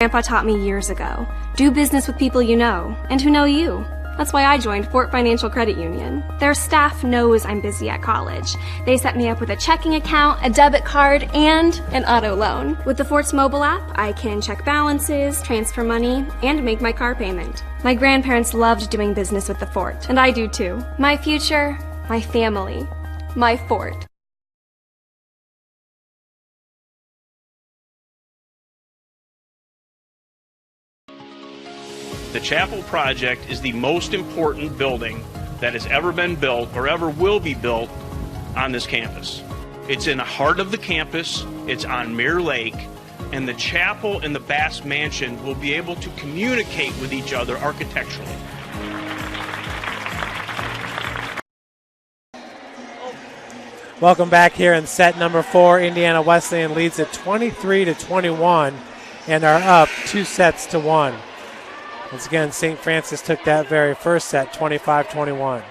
Grandpa taught me years ago, do business with people you know and who know you. That's why I joined Fort Financial Credit Union. Their staff knows I'm busy at college. They set me up with a checking account, a debit card, and an auto loan. With the Fort's mobile app, I can check balances, transfer money, and make my car payment. My grandparents loved doing business with the Fort, and I do too. My future, my family, my Fort. The Chapel project is the most important building that has ever been built or ever will be built on this campus. It's in the heart of the campus, it's on Mirror Lake, and the chapel and the Bass Mansion will be able to communicate with each other architecturally. Welcome back here in set number 4. Indiana Wesleyan leads at 23-21 and are up 2-1. Once again, St. Francis took that very first set, 25-21.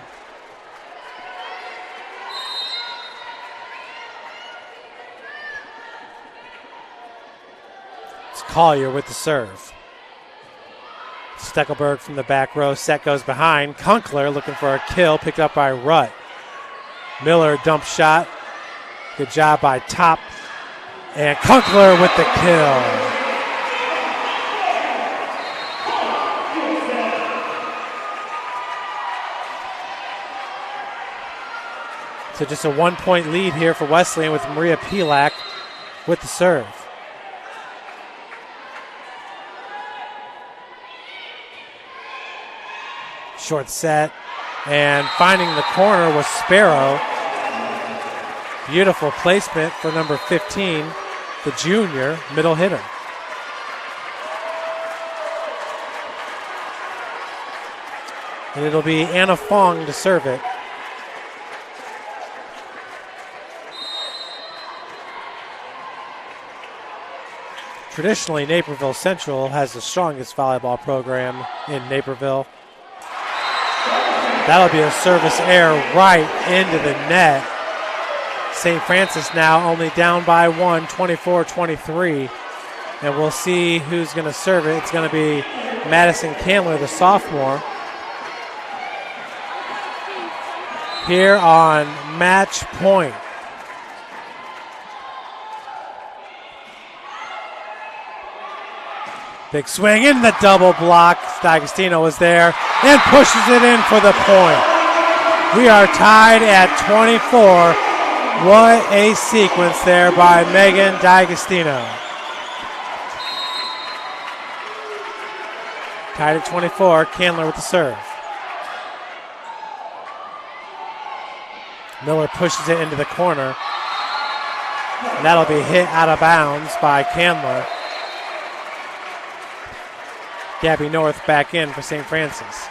It's Collier with the serve. Steckelberg from the back row. Set goes behind. Kunkler looking for a kill, picked up by Rutt. Miller dump shot. Good job by Top. And Kunkler with the kill. So just a 1-point lead here for Wesleyan with Maria Pilak with the serve. Short set, and finding the corner was Sparrow. Beautiful placement for number 15, the junior middle hitter. And it'll be Anna Fong to serve it. Traditionally, Naperville Central has the strongest volleyball program in Naperville. That'll be a service error right into the net. St. Francis now only down by 1, 24-23. And we'll see who's going to serve it. It's going to be Madison Candler, the sophomore. Here on match point. Big swing in the double block. D'Agostino was there and pushes it in for the point. We are tied at 24. What a sequence there by Megan D'Agostino. Tied at 24. Candler with the serve. Miller pushes it into the corner. And that'll be hit out of bounds by Candler. Gabby North back in for St. Francis.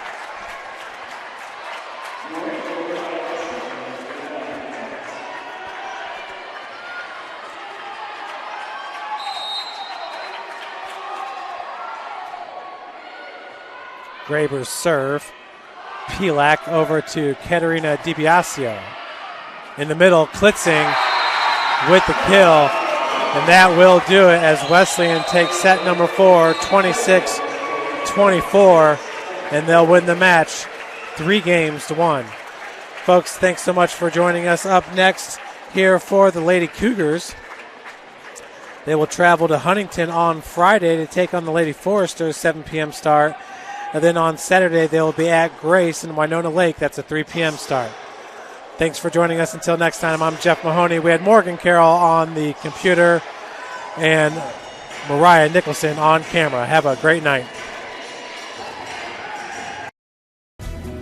Graber's serve. Pilak over to Katerina DiBiasio. In the middle, Klitzing with the kill. And that will do it as Wesleyan takes set number 4, 26-24, and they'll win the match 3-1. Folks, thanks so much for joining us. Up next here for the Lady Cougars, they will travel to Huntington on Friday to take on the Lady Foresters, 7 p.m. start. And then on Saturday, they will be at Grace in Winona Lake. That's a 3 p.m. start. Thanks for joining us. Until next time, I'm Jeff Mahoney. We had Morgan Carroll on the computer and Mariah Nicholson on camera. Have a great night.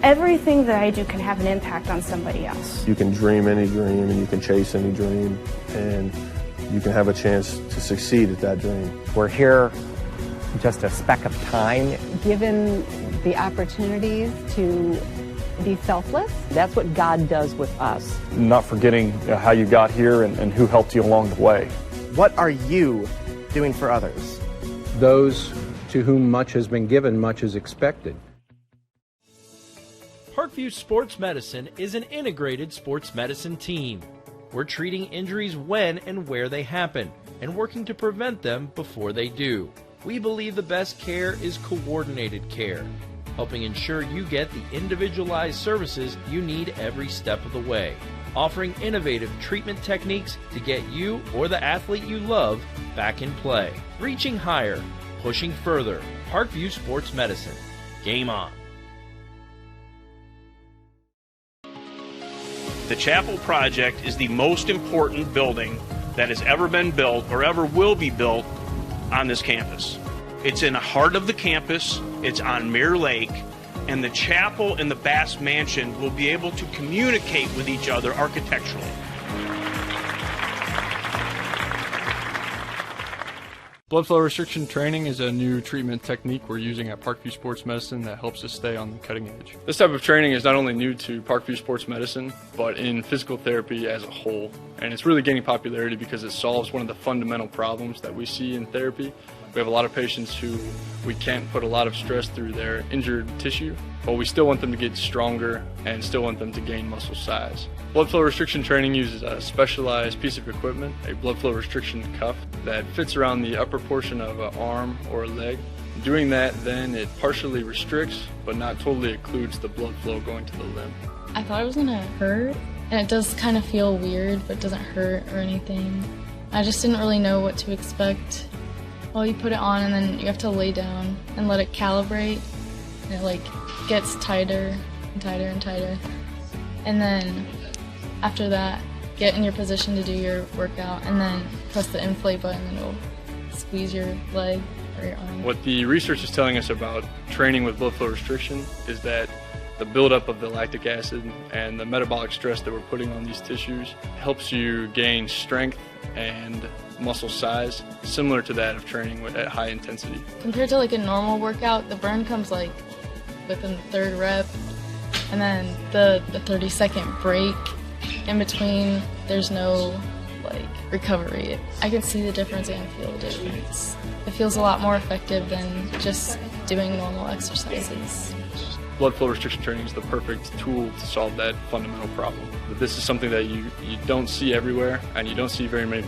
Everything that I do can have an impact on somebody else. You can dream any dream and you can chase any dream and you can have a chance to succeed at that dream. We're here just a speck of time. Given the opportunities to be selfless. That's what God does with us. Not forgetting how you got here and who helped you along the way. What are you doing for others? Those to whom much has been given, much is expected. Parkview Sports Medicine is an integrated sports medicine team. We're treating injuries when and where they happen and working to prevent them before they do. We believe the best care is coordinated care, helping ensure you get the individualized services you need every step of the way, offering innovative treatment techniques to get you or the athlete you love back in play. Reaching higher, pushing further. Parkview Sports Medicine. Game on. The Chapel Project is the most important building that has ever been built or ever will be built on this campus. It's in the heart of the campus, it's on Mirror Lake, and the chapel and the Bass Mansion will be able to communicate with each other architecturally. Blood flow restriction training is a new treatment technique we're using at Parkview Sports Medicine that helps us stay on the cutting edge. This type of training is not only new to Parkview Sports Medicine, but in physical therapy as a whole. And it's really gaining popularity because it solves one of the fundamental problems that we see in therapy. We have a lot of patients who we can't put a lot of stress through their injured tissue, but we still want them to get stronger and still want them to gain muscle size. Blood flow restriction training uses a specialized piece of equipment, a blood flow restriction cuff that fits around the upper portion of an arm or a leg. Doing that, then it partially restricts, but not totally occludes the blood flow going to the limb. I thought it was gonna hurt, and it does kind of feel weird, but doesn't hurt or anything. I just didn't really know what to expect. Well, you put it on and then you have to lay down and let it calibrate, and it like gets tighter and tighter and tighter. And then after that, get in your position to do your workout and then press the inflate button and it'll squeeze your leg or your arm. What the research is telling us about training with blood flow restriction is that the buildup of the lactic acid and the metabolic stress that we're putting on these tissues helps you gain strength and muscle size, similar to that of training at high intensity. Compared to like a normal workout, the burn comes like within the third rep, and then the 30-second break in between, there's no like recovery. I can see the difference and feel the difference. It feels a lot more effective than just doing normal exercises. Blood flow restriction training is the perfect tool to solve that fundamental problem. But this is something that you don't see everywhere, and you don't see very many places.